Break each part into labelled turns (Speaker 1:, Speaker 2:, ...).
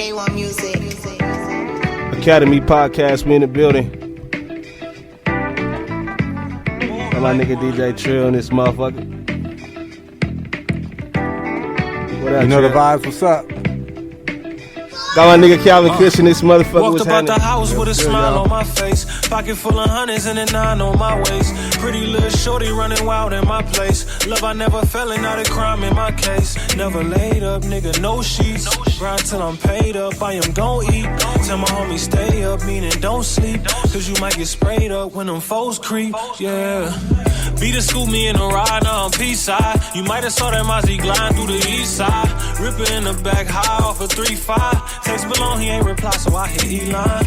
Speaker 1: Day One Music.
Speaker 2: Academy Podcast, we in the building. And my nigga DJ Trill and this motherfucker. What up,
Speaker 3: You know
Speaker 2: Trill?
Speaker 3: the vibes, what's up?
Speaker 2: Got my nigga Calvin Kush in this motherfucker.
Speaker 4: Walked
Speaker 2: What's
Speaker 4: about the
Speaker 2: happening?
Speaker 4: house with a smile on my face. Pocket full of hundreds and a 9 on my waist. Pretty little shorty running wild in my place. Love I never fell and not a crime in my case. Never laid up, nigga, no sheets. Grind till I'm paid up, I am gon' eat. Tell my homie stay up, meaning don't sleep. Cause you might get sprayed up when them foes creep, yeah. Beat a scoop me in a ride, now I'm peace side. You might have saw that Mozzie glide through the east side. Ripper in the back, high off a 3-5. Text below, he ain't reply, so I hit E-line.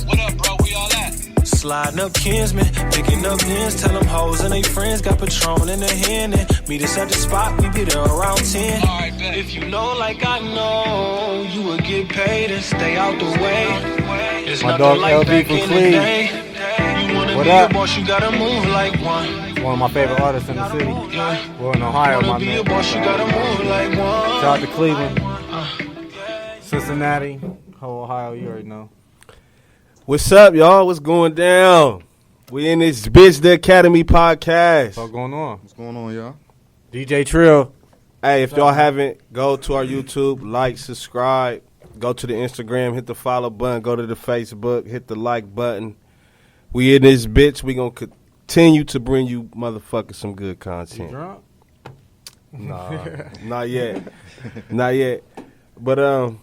Speaker 5: What up, bro? We all at?
Speaker 4: Sliding up Kinsman, picking up ends. Tell them hoes and they friends got Patron in their hand. And meet us at the spot, we be there around 10.
Speaker 5: All right, bet.
Speaker 4: If you know like I know, you would get paid and stay out the way. It's
Speaker 3: My
Speaker 4: nothing
Speaker 3: dog
Speaker 4: like
Speaker 3: LB
Speaker 4: back
Speaker 3: from
Speaker 4: in the
Speaker 3: Cleveland.
Speaker 4: day. You wanna
Speaker 3: What
Speaker 4: be
Speaker 3: up?
Speaker 4: a boss, you gotta move like one.
Speaker 3: One of my favorite artists in the city.
Speaker 4: Yeah.
Speaker 3: We're in Ohio,
Speaker 4: Wanna
Speaker 3: my
Speaker 4: be a
Speaker 3: man.
Speaker 4: boss, you gotta move like one.
Speaker 3: Shout out to Cleveland, Cincinnati, whole Ohio, you already know.
Speaker 2: What's up, y'all? What's going down? We in this bitch, the Academy Podcast.
Speaker 3: What's going on?
Speaker 6: What's going on, y'all?
Speaker 3: DJ Trill.
Speaker 2: Hey, if y'all haven't, go to our YouTube, like, subscribe, go to the Instagram, hit the follow button, go to the Facebook, hit the like button. We in this bitch. We gonna continue to bring you motherfuckers some good
Speaker 3: You
Speaker 2: content.
Speaker 3: drunk?
Speaker 2: Nah, not yet, not yet. But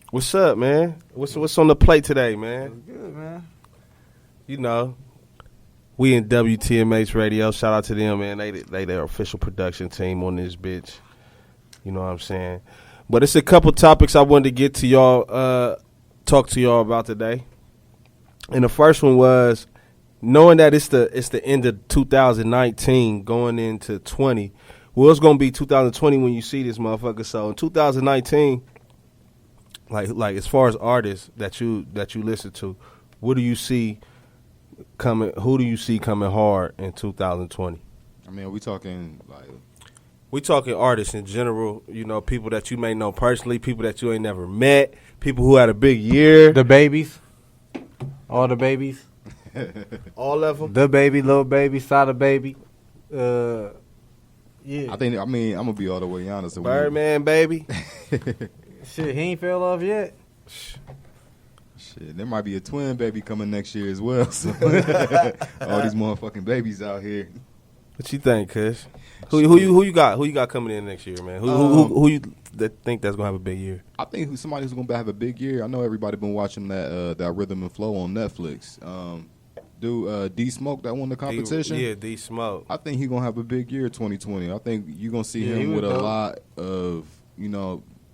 Speaker 2: what's up, man? What's on the plate today, man?
Speaker 3: Good, man.
Speaker 2: You know, we in WTMH Radio. Shout out to them, man. They their official production team on this bitch. You know what I'm saying? But it's a couple topics I wanted to get to y'all, talk to y'all about today. And the first one was knowing that it's the end of 2019 going into 20. Well, it's gonna be 2020 when you see this motherfucker. So in 2019, like as far as artists that you listen to, what do you see coming? Who do you see coming hard in 2020?
Speaker 6: I mean, are we talking like
Speaker 2: We talking artists in general. You know, people that you may know personally, people that you ain't never met, people who had a big year.
Speaker 3: The babies. All the babies.
Speaker 2: All of them.
Speaker 3: The baby, little baby, Sada baby. Yeah.
Speaker 6: I'm gonna be all the way honest.
Speaker 2: Birdman, baby.
Speaker 3: Shit, he ain't fell off yet.
Speaker 6: Shit, there might be a twin baby coming next year as well. So. All these motherfucking babies out here.
Speaker 2: What you think, Kush? Who you got? Who you got coming in next year, man? Who you think that's gonna have a big year?
Speaker 6: I think somebody who's gonna have a big year. I know everybody been watching that Rhythm and Flow on Netflix. D Smoke that won the competition.
Speaker 2: Yeah, D Smoke.
Speaker 6: I think he gonna have a big year 2020. I think you gonna see him with a lot of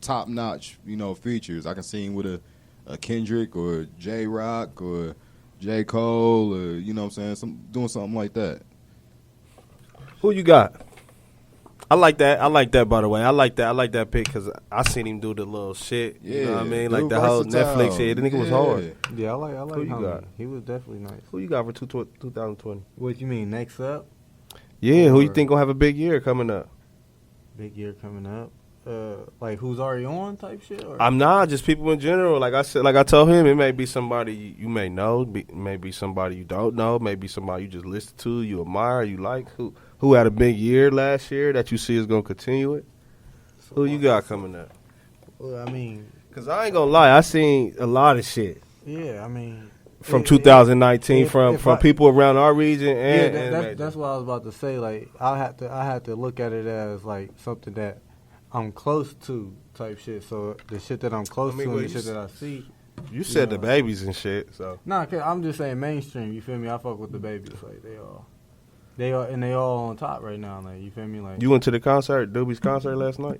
Speaker 6: top notch features. I can see him with a Kendrick or J Rock or J Cole or what I'm saying, doing something like that.
Speaker 2: Who you got? I like that. By the way, I like that pick because I seen him do the little shit. You know what I mean? Like the whole Netflix shit. The nigga was hard.
Speaker 3: Yeah, I like
Speaker 2: Who you
Speaker 3: him.
Speaker 2: got?
Speaker 3: He was definitely nice.
Speaker 2: Who you got for 2020?
Speaker 3: What you mean, next up?
Speaker 2: Yeah, who you think gonna have a big year coming up?
Speaker 3: Big year coming up. Like who's already on type shit? Or?
Speaker 2: I'm not just people in general. Like I said, like I told him, it may be somebody you may know, maybe somebody you don't know, maybe somebody you just listen to, you admire, you like. Who had a big year last year that you see is gonna continue it? Who you got coming up?
Speaker 3: Well, I mean,
Speaker 2: Cause I ain't gonna lie, I seen a lot of shit
Speaker 3: yeah, I mean,
Speaker 2: from 2019 from
Speaker 3: if
Speaker 2: people around our region and
Speaker 3: that's what I was about to say. Like I had to look at it as like something that I'm close to type shit. So the shit that I'm close to and the shit that I see.
Speaker 2: You said the babies and shit, so.
Speaker 3: Nah, I'm just saying mainstream. You feel me? I fuck with the babies. Like they all on top right now. Like you feel me? Like
Speaker 2: You went to the concert, Doobie's concert last night?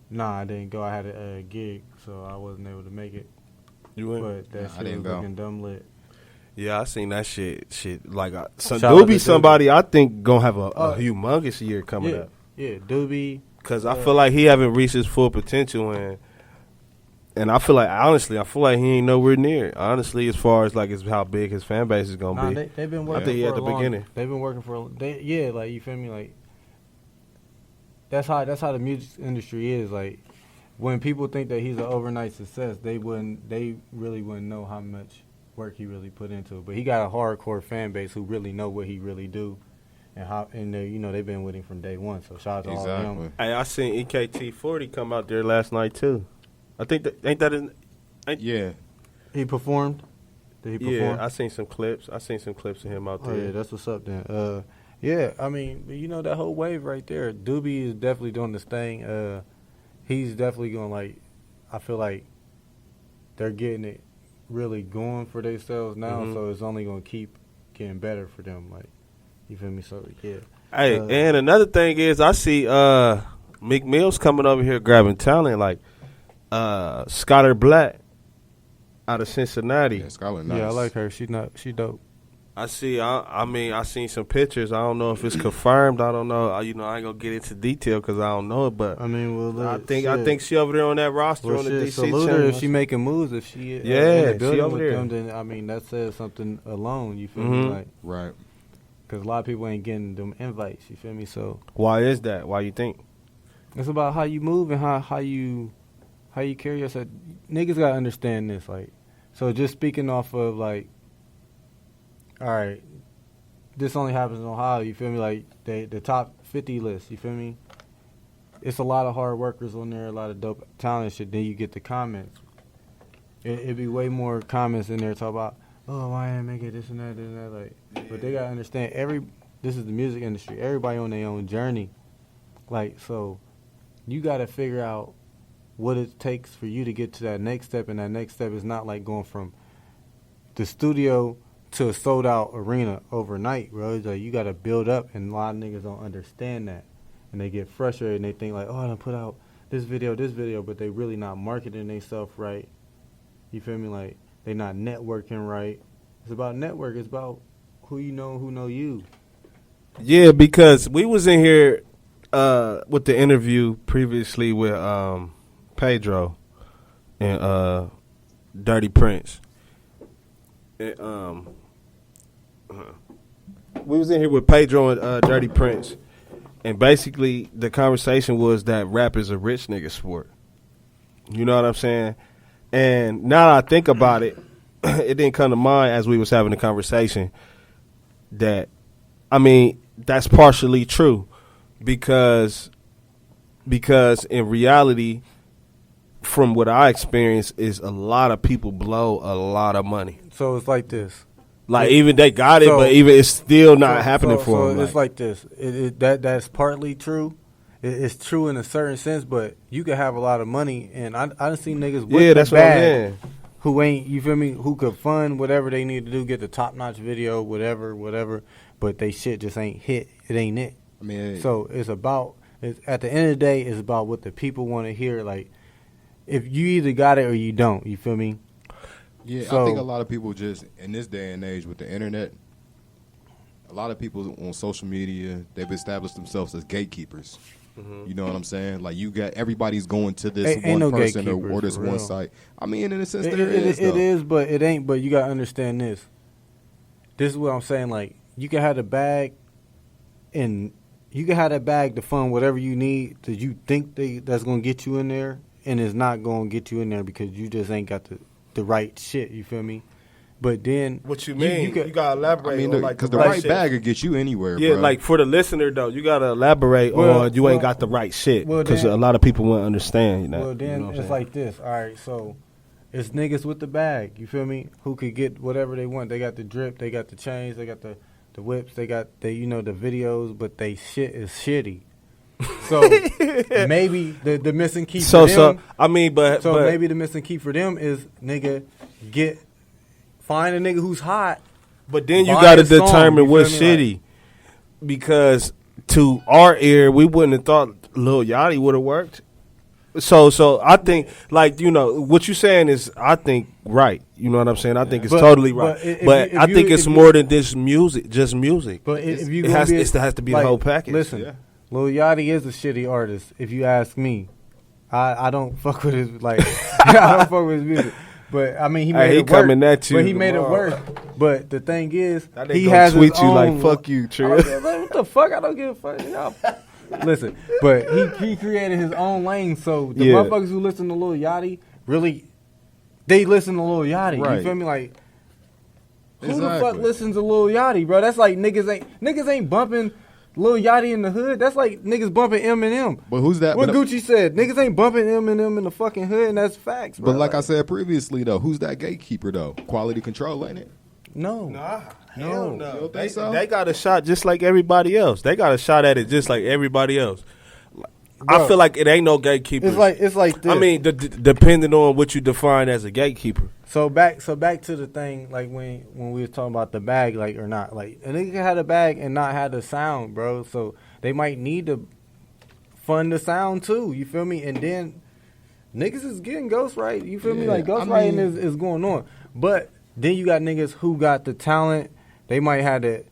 Speaker 3: Nah, I didn't go. I had a gig, so I wasn't able to make it.
Speaker 2: You went?
Speaker 3: But that
Speaker 6: I
Speaker 3: shit
Speaker 6: didn't
Speaker 3: was
Speaker 6: go.
Speaker 3: looking dumb lit.
Speaker 2: Yeah, I seen that shit. Like,
Speaker 3: Shout out
Speaker 2: Doobie,
Speaker 3: to
Speaker 2: somebody I think gonna have a humongous year coming
Speaker 3: Yeah,
Speaker 2: up.
Speaker 3: yeah, Doobie.
Speaker 2: Cause I feel like he haven't reached his full potential, and I feel like honestly, he ain't nowhere near. Honestly, as far as like how big his fan base is gonna be.
Speaker 3: They've been working.
Speaker 2: I think he
Speaker 3: for
Speaker 2: at the beginning.
Speaker 3: They've been working for. Yeah, like you feel me, like that's how the music industry is. Like when people think that he's an overnight success, they really wouldn't know how much work he really put into it. But he got a hardcore fan base who really know what he really do, and they, you know, they've been with him from day one. So shout out to all of them.
Speaker 2: Hey, I seen EKT40 come out there last night too. I think
Speaker 6: Yeah.
Speaker 3: He performed. Did he perform?
Speaker 2: Yeah, I seen some clips. I seen some clips of him out there.
Speaker 3: Oh yeah, that's what's up then. Yeah, I mean, you know, that whole wave right there. Doobie is definitely doing this thing. He's definitely going, like, I feel like they're getting it really going for themselves now, so it's only going to keep getting better for them. Like, you feel me? So, yeah.
Speaker 2: Hey, and another thing is I see Meek Mill's coming over here grabbing talent, like Skylar Black out of Cincinnati.
Speaker 6: Yeah, Skylar, nice.
Speaker 3: Yeah, I like her. She dope.
Speaker 2: I see. I seen some pictures. I don't know if it's confirmed. I don't know. You know, I ain't gonna get into detail because I don't know it. But
Speaker 3: I mean, well,
Speaker 2: I think she over there on that roster on the DC
Speaker 3: salute her
Speaker 2: channel.
Speaker 3: if she making moves. If she in the building with them, then I mean that says something alone. You feel me? Like,
Speaker 6: right?
Speaker 3: Because a lot of people ain't getting them invites. You feel me? So
Speaker 2: why is that? Why you think?
Speaker 3: It's about how you move and how you carry yourself. Niggas gotta understand this. Like, so just speaking off of like. All right, this only happens in Ohio, you feel me? Like, the top 50 list, you feel me? It's a lot of hard workers on there, a lot of dope talent shit. Then you get the comments. It'd be way more comments in there talk about, oh, why ain't make it this and that. Like, but they got to understand, this is the music industry. Everybody on their own journey. Like, so you got to figure out what it takes for you to get to that next step, and that next step is not like going from the studio to a sold-out arena overnight, bro. It's like you got to build up, and a lot of niggas don't understand that. And they get frustrated, and they think like, oh, I done put out this video, but they really not marketing themselves right. You feel me? Like, they not networking right. It's about network. It's about who you know and who know you.
Speaker 2: Yeah, because we was in here with the interview previously with Pedro and Dirty Prince. And, we was in here with Pedro and Dirty Prince, and basically the conversation was that rap is a rich nigga sport. You know what I'm saying? And now that I think about it, it didn't come to mind as we was having the conversation that, I mean, that's partially true because in reality, from what I experience, is a lot of people blow a lot of money.
Speaker 3: So it's like this.
Speaker 2: Like, even they got it, but even it's still not happening for them.
Speaker 3: So it's like this. That's partly true. It's true in a certain sense, but you could have a lot of money, and I done seen niggas with
Speaker 2: that's
Speaker 3: the
Speaker 2: what I'm
Speaker 3: bag
Speaker 2: saying.
Speaker 3: who ain't, you feel me, who could fund whatever they need to do, get the top-notch video, whatever, but they shit just ain't hit. It ain't it.
Speaker 6: I mean,
Speaker 3: so it's about, at the end of the day, it's about what the people want to hear. Like, if you either got it or you don't, you feel me?
Speaker 6: Yeah, so, I think a lot of people just, in this day and age with the internet, a lot of people on social media, they've established themselves as gatekeepers. You know what I'm saying? Like, you got, everybody's going to this one person or this one site. I mean, in a sense, there is.
Speaker 3: It is, but it ain't. But you got to understand this. This is what I'm saying. Like, you can have the bag, and you can have that bag to fund whatever you need that you think that's going to get you in there, and it's not going to get you in there because you just ain't got the right shit. You feel me? But then,
Speaker 2: what you mean? You gotta elaborate.
Speaker 6: I mean,
Speaker 2: on, like,
Speaker 6: because the right bag will get you anywhere.
Speaker 2: Yeah,
Speaker 6: bro.
Speaker 2: like for the listener though, you gotta elaborate on you ain't got the right shit because a lot of people won't understand. You know,
Speaker 3: well, then it's like this. All right, so it's niggas with the bag. You feel me? Who could get whatever they want? They got the drip, they got the chains, they got the whips, they got the the videos, but they shit is shitty. So maybe the missing key for them.
Speaker 2: So I mean, but
Speaker 3: maybe the missing key for them is find a nigga who's hot.
Speaker 2: But then you got to determine what's shitty. Because to our ear, we wouldn't have thought Lil Yachty would have worked. So I think, like, what you're saying is, I think, right. You know what I'm saying? I think it's totally right. But I think it's more than just music. But it has to be the whole package.
Speaker 3: Listen, Lil Yachty is a shitty artist, if you ask me. I don't fuck with his, like, I don't fuck with his music. But I mean, he made it work. But he made it work. But the thing is, he has
Speaker 2: tweet
Speaker 3: his
Speaker 2: you
Speaker 3: own,
Speaker 2: like, fuck you, Trill.
Speaker 3: What the fuck? I don't give a fuck. Listen, but he created his own lane. So the motherfuckers who listen to Lil Yachty really, they listen to Lil Yachty.
Speaker 6: Right.
Speaker 3: You feel me? Like, who the fuck listens to Lil Yachty, bro? That's like niggas ain't bumping Lil Yachty in the hood. That's like niggas bumping Eminem.
Speaker 6: But who's that?
Speaker 3: What Gucci said, niggas ain't bumping Eminem in the fucking hood, and that's facts, bro.
Speaker 6: But like I said previously, though, who's that gatekeeper, though? Quality control, ain't it?
Speaker 3: No.
Speaker 2: Hell no.
Speaker 6: You don't think so?
Speaker 2: They got a shot just like everybody else. They got a shot at it just like everybody else.
Speaker 3: Bro,
Speaker 2: I feel like it ain't no gatekeeper.
Speaker 3: It's like this.
Speaker 2: I mean, depending on what you define as a gatekeeper.
Speaker 3: So back to the thing, like when we was talking about the bag, like or not, like a nigga had a bag and not had the sound, bro. So they might need to fund the sound too. You feel me? And then niggas is getting ghostwrite. You feel me? Like ghostwriting is going on. But then you got niggas who got the talent. They might have the,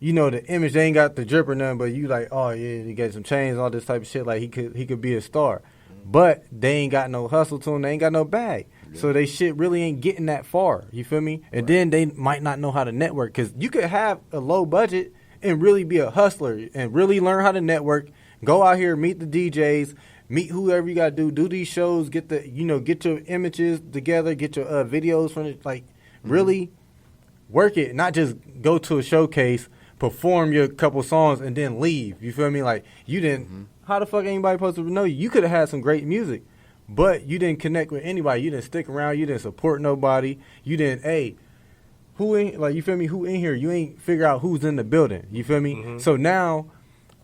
Speaker 3: you know, the image. They ain't got the drip or nothing. But you like, oh yeah, he got some chains, all this type of shit. Like he could be a star. But they ain't got no hustle to them. They ain't got no bag. So they shit really ain't getting that far. You feel me? And then they might not know how to network. Because you could have a low budget and really be a hustler and really learn how to network. Go out here, meet the DJs, meet whoever you got to do these shows, get your images together, get your videos from it. Like, really work it. Not just go to a showcase, perform your couple songs, and then leave. You feel me? Like, you didn't, how the fuck anybody supposed to know you? You could have had some great music. But you didn't connect with anybody. You didn't stick around. You didn't support nobody. You didn't, who in, like, you feel me? Who in here? You ain't figure out who's in the building. You feel me? Mm-hmm. So now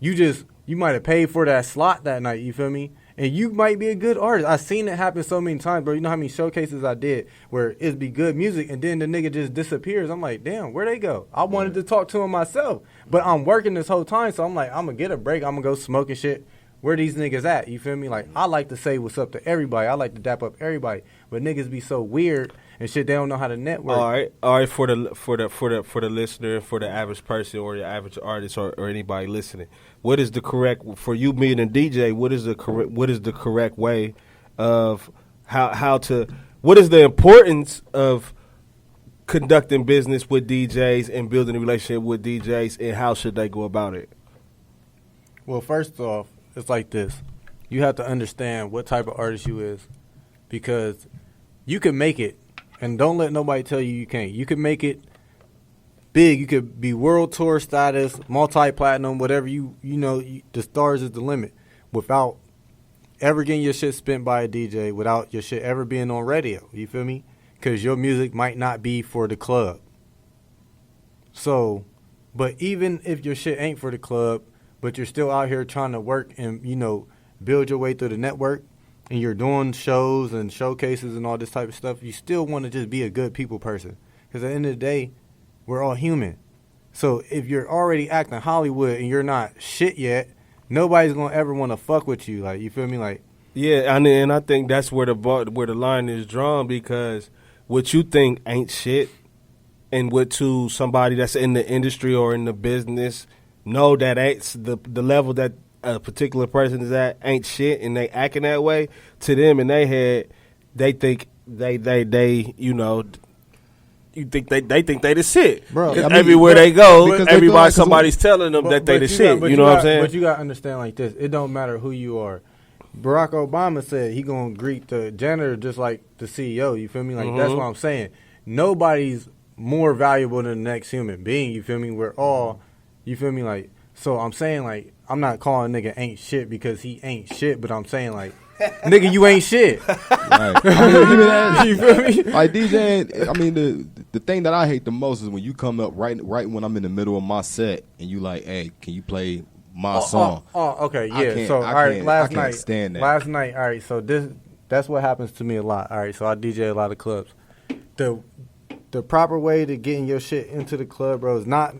Speaker 3: you might have paid for that slot that night. You feel me? And you might be a good artist. I've seen it happen so many times, bro. You know how many showcases I did where it'd be good music and then the nigga just disappears. I'm like, damn, where'd they go? I wanted to talk to him myself. But I'm working this whole time, so I'm like, I'm going to get a break. I'm going to go smoke and shit. Where these niggas at? You feel me? Like, I like to say what's up to everybody. I like to dap up everybody. But niggas be so weird and shit, they don't know how to network.
Speaker 2: All right. For the listener, for the average person or the average artist or anybody listening, what is the correct, for you being a DJ, what is the correct way of what is the importance of conducting business with DJs and building a relationship with DJs, and how should they go about it?
Speaker 3: Well, first off, it's like this. You have to understand what type of artist you is, because you can make it, and don't let nobody tell you can't. You can make it big. You could be world tour status, multi-platinum, whatever the stars is the limit, without ever getting your shit spent by a DJ, without your shit ever being on radio. You feel me? Because your music might not be for the club. So, but even if your shit ain't for the club, but you're still out here trying to work and, build your way through the network, and you're doing shows and showcases and all this type of stuff, you still want to just be a good people person. Because at the end of the day, we're all human. So if you're already acting Hollywood and you're not shit yet, nobody's going to ever want to fuck with you. Like, you feel me? Like,
Speaker 2: yeah, and I think that's where the line is drawn, because what you think ain't shit, and what to somebody that's in the industry or in the business, know that ain't the level that a particular person is at ain't shit, and they acting that way. To them in their head, they think they you think they think they the shit, bro. Everywhere they go, somebody's telling them that they the shit. You know what I'm saying?
Speaker 3: But you gotta understand like this: it don't matter who you are. Barack Obama said he gonna greet the janitor just like the CEO. You feel me? Like, that's what I'm saying. Nobody's more valuable than the next human being. You feel me? We're all. You feel me? Like, so I'm saying, like, I'm not calling nigga ain't shit because he ain't shit, but I'm saying, like, nigga, you ain't shit.
Speaker 6: Right. You feel me? Like, DJing, I mean, the thing that I hate the most is when you come up right when I'm in the middle of my set and you like, hey, can you play my song?
Speaker 3: Okay, yeah. So, all right,
Speaker 6: I can't stand that.
Speaker 3: Last night, all right, so that's what happens to me a lot. All right, so I DJ a lot of clubs. The proper way to getting your shit into the club, bro, is not...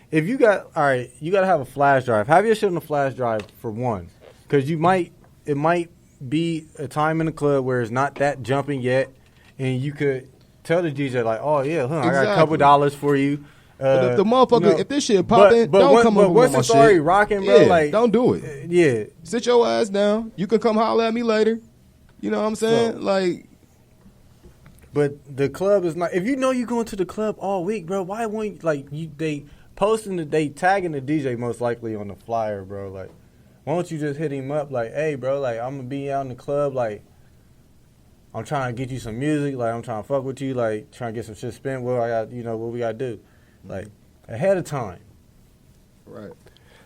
Speaker 3: If you got, all right, you got to have a flash drive. Have your shit on a flash drive for one. Because it might be a time in the club where it's not that jumping yet. And you could tell the DJ, like, oh, yeah, I got a couple dollars for you.
Speaker 6: But if the motherfucker, if this shit popping, don't come over with my shit.
Speaker 3: Once it's already rocking, bro, like.
Speaker 6: Don't do it.
Speaker 3: Yeah.
Speaker 6: Sit your ass down. You can come holler at me later. You know what I'm saying?
Speaker 3: But the club is not. If you know you're going to the club all week, bro, why won't they tagging the DJ most likely on the flyer, bro? Like, why don't you just hit him up like, hey, bro, like, I'm going to be out in the club, like, I'm trying to get you some music, like, I'm trying to fuck with you, like, trying to get some shit spent, what I got, what we got to do, like, ahead of time.
Speaker 6: Right.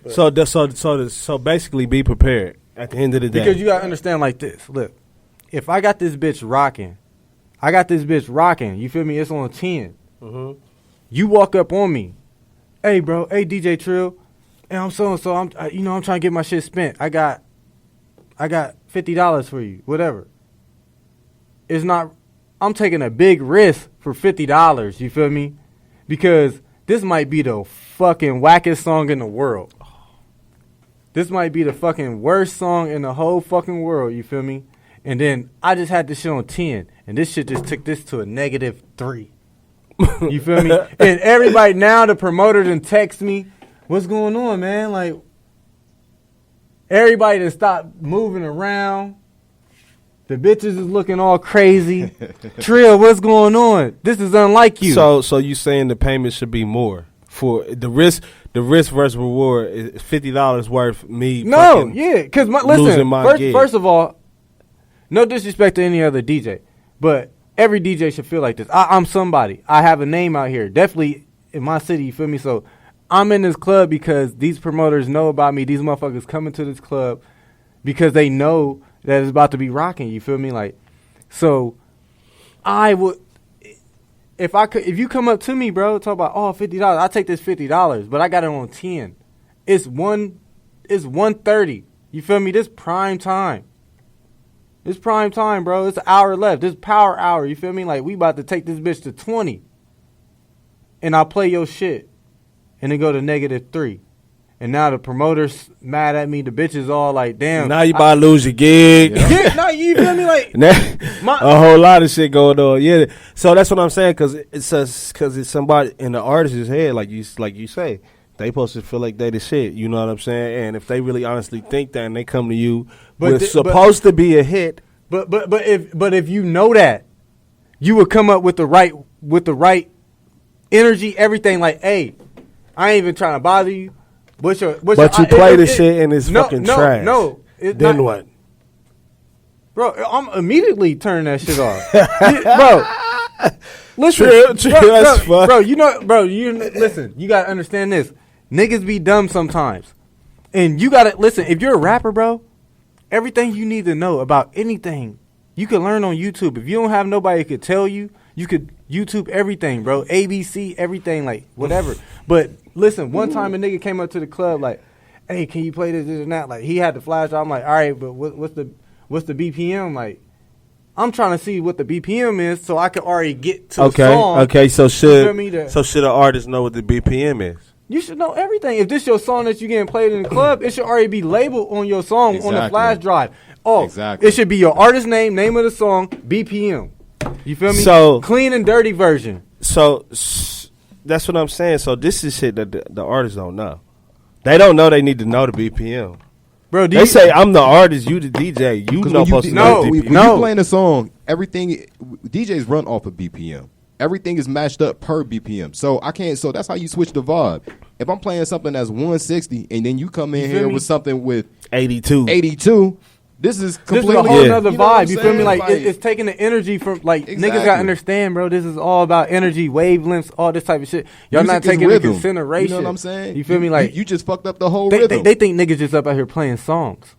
Speaker 3: But,
Speaker 2: So basically be prepared at the end of the day.
Speaker 3: Because you got to understand like this. Look, if I got this bitch rocking, you feel me? It's on 10.
Speaker 2: Mm-hmm.
Speaker 3: You walk up on me, hey, bro, hey, DJ Trill, and I'm so-and-so, I'm trying to get my shit spent. I got $50 for you, whatever. It's not, I'm taking a big risk for $50, you feel me? Because this might be the fucking wackest song in the world. This might be the fucking worst song in the whole fucking world, you feel me? And then I just had this shit on 10, and this shit just took this to a -3. You feel me? And everybody now, the promoter done text me, what's going on, man? Like, everybody done stopped moving around. The bitches is looking all crazy. Trill, what's going on? This is unlike you.
Speaker 2: So you saying the payment should be more for the risk? The risk versus reward is $50 worth me.
Speaker 3: No, yeah, because listen.
Speaker 2: Gig.
Speaker 3: First of all, no disrespect to any other DJ, but every DJ should feel like this. I'm somebody. I have a name out here, definitely in my city. You feel me? So I'm in this club because these promoters know about me. These motherfuckers coming to this club because they know that it's about to be rocking. You feel me? Like, so I would. If you come up to me, bro, talk about $50, I'll take this $50, but I got it on 10. It's 1:30. You feel me? This prime time. It's prime time, bro. It's an hour left. This power hour. You feel me? Like, we about to take this bitch to 20. And I'll play your shit. And then go to -3. And now the promoter's mad at me. The bitch is all like, damn.
Speaker 2: Now you about to lose your gig.
Speaker 3: Yeah, no, you feel me? Like,
Speaker 2: a whole lot of shit going on. Yeah. So that's what I'm saying, because it's somebody in the artist's head, like you say. They supposed to feel like they the shit. You know what I'm saying? And if they really honestly think that and they come to you supposed to be a hit.
Speaker 3: But if you know that, you would come up with the right energy, everything, like, hey, I ain't even trying to bother you. But you play
Speaker 2: the shit and it's fucking trash.
Speaker 3: No.
Speaker 2: Then what?
Speaker 3: Bro, I'm immediately turning that shit off. Bro, listen. Listen, you got to understand this. Niggas be dumb sometimes. And you got to, listen, if you're a rapper, bro, everything you need to know about anything, you can learn on YouTube. If you don't have nobody who could tell you, you could YouTube everything, bro. ABC, everything, like, whatever. But listen, one time a nigga came up to the club like, hey, can you play this and that? Like, he had the flash. I'm like, all right, but what's the BPM? Like, I'm trying to see what the BPM is so I can already get to the song.
Speaker 2: Okay, so should an artist know what the BPM is?
Speaker 3: You should know everything. If this your song that you getting played in the club, it should already be labeled on your song on the flash drive. Oh, exactly. It should be your artist name of the song, BPM. You feel me? So clean and dirty version.
Speaker 2: So that's what I'm saying. So this is shit that the artists don't know. They don't know they need to know the BPM. Bro, they say I'm the artist, you the DJ. You know supposed to know the BPM.
Speaker 6: When you playing a song, everything DJs run off of BPM. Everything is matched up per BPM. So that's how you switch the vibe. If I'm playing something that's 160 and then you come in here with something with
Speaker 2: 82,
Speaker 6: this is completely
Speaker 3: a whole nother vibe. You feel me? Like, it's taking the energy from, like, niggas gotta understand, bro. This is all about energy, wavelengths, all this type of shit. Y'all not taking into consideration.
Speaker 6: You know what I'm saying?
Speaker 3: You feel me? Like,
Speaker 6: you just fucked up the whole rhythm.
Speaker 3: They think niggas just up out here playing songs.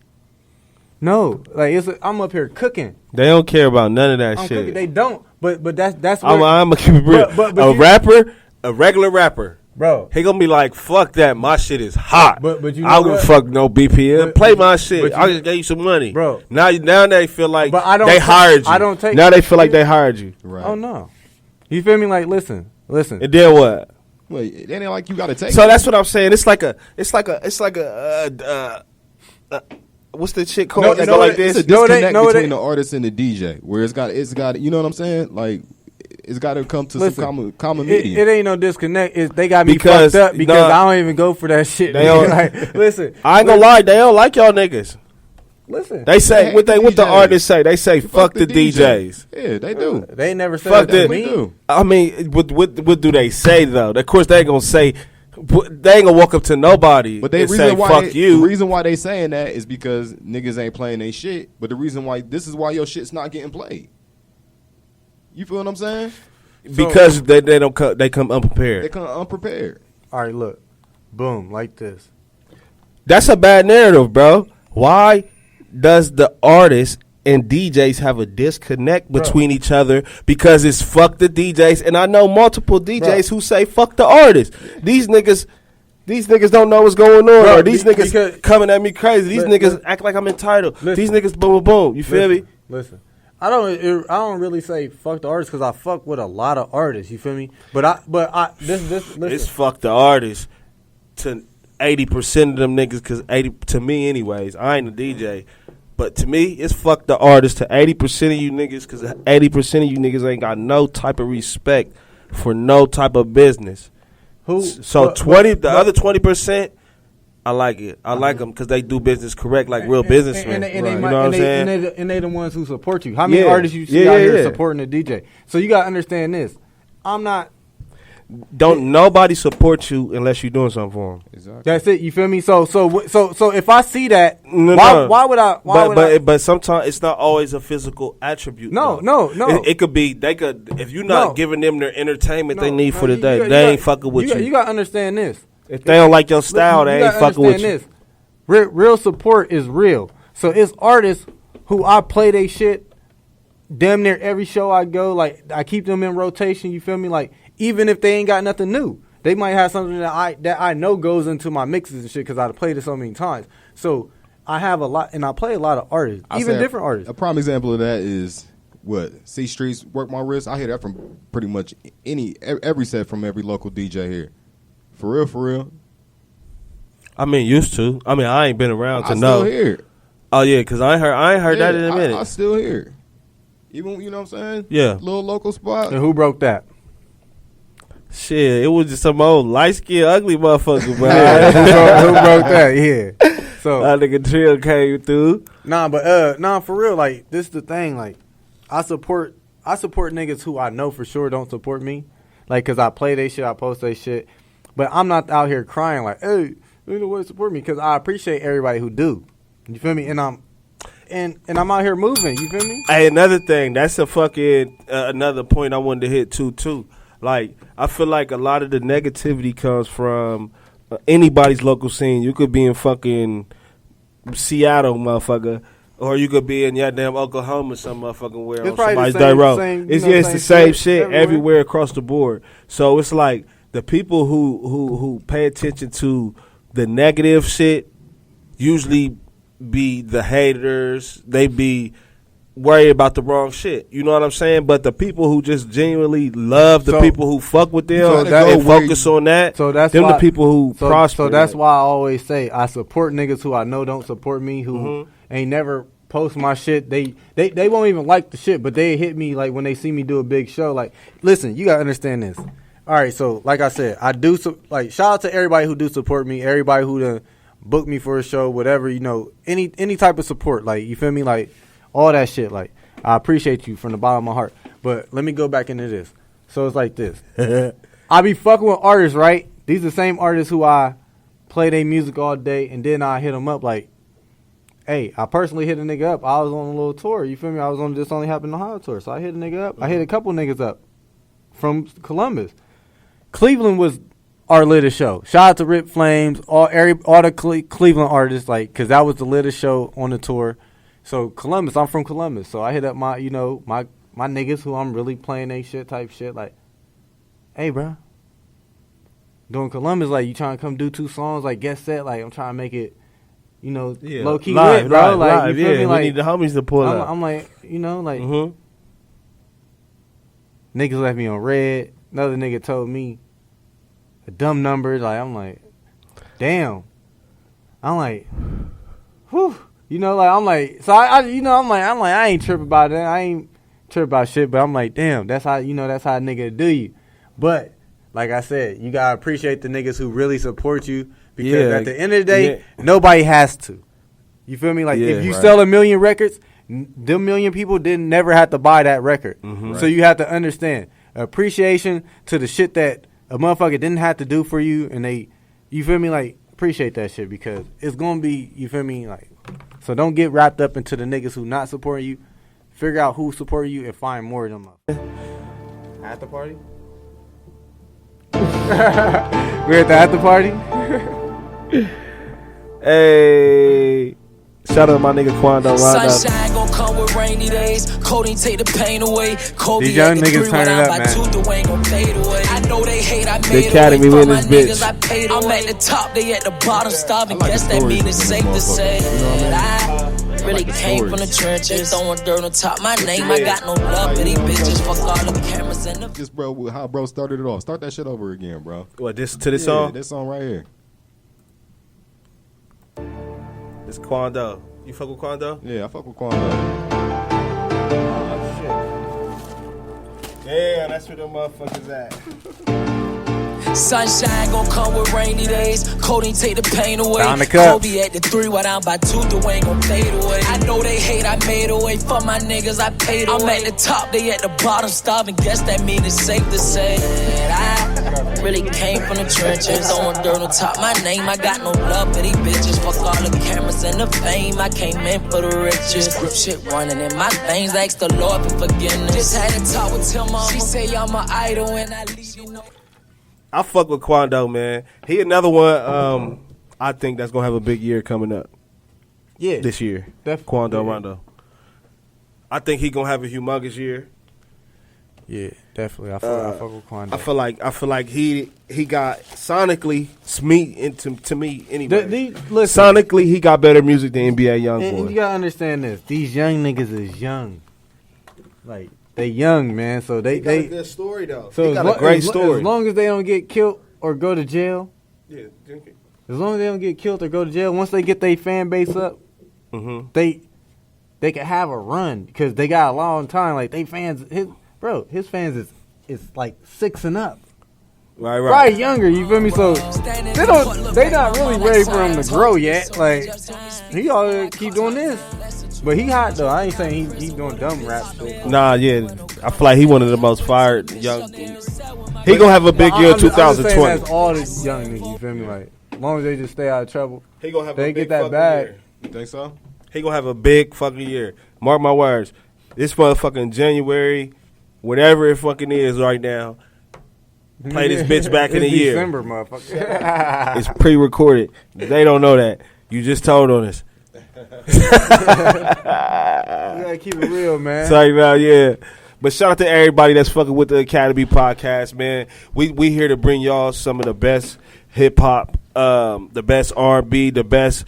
Speaker 3: No, like, I'm up here cooking.
Speaker 2: They don't care about none of that shit.
Speaker 3: Cooking. They don't. But that's where
Speaker 2: I'm gonna keep it real. A regular rapper. Bro, he gonna be like, fuck that, my shit is hot. But you know I don't fuck no BPM. Play my shit. I just gave you some money. Bro. Now they feel like they hired you. Now they feel like they hired you.
Speaker 3: Right. Oh no. You feel me? Like, listen.
Speaker 2: And then what?
Speaker 6: Well, it ain't like you gotta take
Speaker 2: So that's what I'm saying. It's like a what's the shit called?
Speaker 6: It's like this. It's a disconnect between the artist and the DJ, where it's got you know what I'm saying? Like, it's got to come to some common medium.
Speaker 3: It ain't no disconnect. They got me fucked up because I don't even go for that shit. They don't, like, listen,
Speaker 2: I ain't gonna lie. They don't like y'all niggas.
Speaker 3: Listen,
Speaker 2: they say what the artists say. They say fuck the DJs.
Speaker 6: Yeah, they do.
Speaker 3: They never said that to me.
Speaker 2: I mean, what do they say though? Of course, they ain't gonna say But they ain't gonna walk up to nobody
Speaker 6: But they
Speaker 2: and say, fuck you.
Speaker 6: The reason why they saying that is because niggas ain't playing their shit. But the reason why, this is why your shit's not getting played. You feel what I'm saying?
Speaker 2: Because they don't come, they come unprepared.
Speaker 6: They come unprepared.
Speaker 3: All right, look. Boom, like this.
Speaker 2: That's a bad narrative, bro. Why does the artist and DJs have a disconnect between each other? Because it's fuck the DJs, and I know multiple DJs who say fuck the artist. These niggas don't know what's going on, or these niggas coming at me crazy. These niggas act like I'm entitled. These niggas boom boom boom. You feel me?
Speaker 3: Listen, I don't really say fuck the artist because I fuck with a lot of artists. You feel me? But listen.
Speaker 2: It's fuck the artist to 80% of them niggas, because 80 to me anyways. I ain't a DJ. But to me, it's fuck the artist to 80% of you niggas, because 80% of you niggas ain't got no type of respect for no type of business. The other 20%, I like it. I like them because they do business correct, like real businessmen. You know what I'm saying?
Speaker 3: And they the ones who support you. How many artists you see out here supporting the DJ? So you got to understand this.
Speaker 2: Don't nobody support you unless you're doing something for them.
Speaker 3: Exactly. That's it. You feel me? So if I see that, why would I?
Speaker 2: But sometimes it's not always a physical attribute.
Speaker 3: No.
Speaker 2: It could be if you're not giving them their entertainment they need for the day, they ain't fucking with you.
Speaker 3: You got to understand this.
Speaker 2: If they don't like your style, they ain't fucking with you.
Speaker 3: Real support is real. So it's artists who I play they shit damn near every show I go. Like I keep them in rotation. You feel me? Like. Even if they ain't got nothing new, they might have something that I know goes into my mixes and shit because I've played it so many times. So I have a lot, and I play a lot of artists, even different artists.
Speaker 6: A prime example of that is C Streets, Work My Wrist. I hear that from pretty much every set from every local DJ here. For real.
Speaker 2: I mean, used to. I mean, I ain't been around to know.
Speaker 6: I still hear it.
Speaker 2: Oh yeah, because I ain't heard that in a minute.
Speaker 6: I still hear it. Even, you know what I'm saying?
Speaker 2: Yeah.
Speaker 6: Little local spot.
Speaker 3: And who broke that?
Speaker 2: Shit, it was just some old light-skinned, ugly motherfucker, bro.
Speaker 3: Who broke that? Yeah. So
Speaker 2: that nigga Trill came through.
Speaker 3: Nah, for real. Like this is the thing. Like I support niggas who I know for sure don't support me. Like, cause I play they shit, I post they shit, but I'm not out here crying like, hey, you know what, support me, because I appreciate everybody who do. You feel me? And I'm out here moving. You feel me?
Speaker 2: Hey, another thing. That's a fucking another point I wanted to hit too. Like, I feel like a lot of the negativity comes from anybody's local scene. You could be in fucking Seattle, motherfucker, or you could be in goddamn Oklahoma, some motherfucking where on somebody's dirt road. It's the same shit everywhere across the board. So it's like the people who pay attention to the negative shit usually be the haters. They be worry about the wrong shit. You know what I'm saying? But the people who just genuinely love the people who fuck with them and focus on that,
Speaker 3: so that's
Speaker 2: them the people who prosper.
Speaker 3: So that's why I always say I support niggas who I know don't support me, who ain't never post my shit. They won't even like the shit, but they hit me like when they see me do a big show. Like, listen, you gotta understand this. All right, so like I said, I do like shout out to everybody who do support me, everybody who done book me for a show, whatever, you know, any type of support. Like, you feel me? Like all that shit, like, I appreciate you from the bottom of my heart. But let me go back into this. So it's like this. I be fucking with artists, right? These are the same artists who I play their music all day, and then I hit them up like, hey, I personally hit a nigga up. I was on a little tour, you feel me? I was on This Only Happened in Ohio tour. So I hit a nigga up. I hit a couple niggas up from Columbus. Cleveland was our littest show. Shout out to Rip Flames, all the Cleveland artists, like, because that was the littest show on the tour. So Columbus, I'm from Columbus, so I hit up my niggas who I'm really playing they shit type shit. Like, hey, bro, doing Columbus, like, you trying to come do 2 songs, like, guest set, like, I'm trying to make it, you know, low key lit, bro. Like, you feel me? Like,
Speaker 2: we need the homies to pull up.
Speaker 3: I'm like, you know, like, niggas left me on red. Another nigga told me a dumb number. Like, I'm like, damn. I'm like, whew. You know, like, I'm like, so I I ain't tripping about that. I ain't tripping about shit, but I'm like, damn, that's how a nigga do you. But, like I said, you gotta appreciate the niggas who really support you, because at the end of the day, nobody has to. You feel me? Like, if you sell 1 million records, them million people never have to buy that record. So you have to understand, appreciation to the shit that a motherfucker didn't have to do for you, and they, you feel me, like, appreciate that shit because it's gonna be, you feel me, like, so don't get wrapped up into the niggas who not supporting you. Figure out who support you and find more of them. After party? We're at the after party.
Speaker 2: Hey, shout out to my nigga Cuando.
Speaker 1: Sunshine gon' come with rainy days. Codeine take the pain away. Kobe
Speaker 3: These young
Speaker 1: at the
Speaker 3: niggas
Speaker 1: 3
Speaker 3: turn it
Speaker 1: when
Speaker 3: up,
Speaker 1: I'm by
Speaker 3: man.
Speaker 1: 2, the way gon' fade away. I know they hate, I
Speaker 2: The
Speaker 1: made
Speaker 2: Academy
Speaker 1: away
Speaker 2: win
Speaker 1: for my
Speaker 2: this bitch.
Speaker 1: niggas, I paid away. I'm at the top, they at the bottom, starving.
Speaker 6: I like
Speaker 1: Guess
Speaker 6: the
Speaker 1: that
Speaker 6: stories
Speaker 1: mean it's
Speaker 6: from
Speaker 1: safe to
Speaker 6: this
Speaker 1: say
Speaker 6: motherfucker, you know what
Speaker 1: that I really
Speaker 6: the
Speaker 1: came from the
Speaker 6: stories.
Speaker 1: trenches. Throwing dirt on top my name. I got no love for these bitches. Fuck all the cameras and the
Speaker 6: Just bro, how bro started it off. Start that shit over again, bro.
Speaker 2: What, this to this
Speaker 6: Yeah,
Speaker 2: song?
Speaker 6: this song right here.
Speaker 2: It's Cuando. You fuck with Cuando?
Speaker 6: Yeah, I fuck with Cuando.
Speaker 2: Yeah, that's where them motherfuckers at.
Speaker 1: sunshine gon' come with rainy days. Codeine take the pain away.
Speaker 3: Down the cup.
Speaker 1: Kobe at the 3 while I'm by 2, the way gon' fade away. I know they hate, I made away for my niggas, I paid away. I'm at the top, they at the bottom, starving. Guess that mean it's safe to say that I really came from the trenches. Throwing dirt on top my name. I got no love for these bitches. Fuck all the cameras and the fame. I came in for the riches. Grip shit running in my veins. Ask the Lord for forgiveness. Just had a talk with Tim Mama. She say I'm an idol and I leave you know.
Speaker 2: I fuck with Cuando, man. He another one. I think that's gonna have a big year coming up.
Speaker 3: Yeah,
Speaker 2: This year,
Speaker 3: definitely.
Speaker 2: Cuando Rondo. I think he gonna have a humongous year.
Speaker 3: Yeah, definitely. I fuck with Cuando.
Speaker 2: I feel like he got sonically to me anyway.
Speaker 3: Listen,
Speaker 2: Sonically, he got better music than NBA
Speaker 3: and you
Speaker 2: YoungBoy.
Speaker 3: gotta understand this. These young niggas is young. Like, they young, man. So they
Speaker 2: good story though.
Speaker 3: so
Speaker 2: He got a great story.
Speaker 3: As long as they don't get killed or go to jail,
Speaker 2: Yeah,
Speaker 3: as long as they don't get killed or go to jail, once they get their fan base up, they can have a run because they got a long time. Like, they fans, his fans is like 6 and up.
Speaker 2: Right.
Speaker 3: Probably younger, you feel me? So they not really ready for him to grow yet. Like, he ought to keep doing this. But he hot though. I ain't saying he doing dumb rap shit.
Speaker 2: Nah, yeah. I feel like he one of the most fired young. He gonna have a big year
Speaker 3: I'm just saying
Speaker 2: 2020.
Speaker 3: that's all the young niggas, you feel me? Like, as long as they just stay out of trouble,
Speaker 2: He gonna have
Speaker 3: they
Speaker 2: a big
Speaker 3: get that
Speaker 2: fucking
Speaker 3: bag.
Speaker 2: year.
Speaker 6: You think so?
Speaker 2: He gonna have a big fucking year. Mark my words. This motherfucking January, whatever it fucking is right now. Play this bitch back in a
Speaker 3: It's
Speaker 2: year.
Speaker 3: December, motherfucker.
Speaker 2: It's pre-recorded. They don't know that. You just told on us.
Speaker 3: You gotta keep it real, man.
Speaker 2: Sorry about yeah. But shout out to everybody that's fucking with the Academy podcast, man. We here to bring y'all some of the best hip hop, the best R&B, the best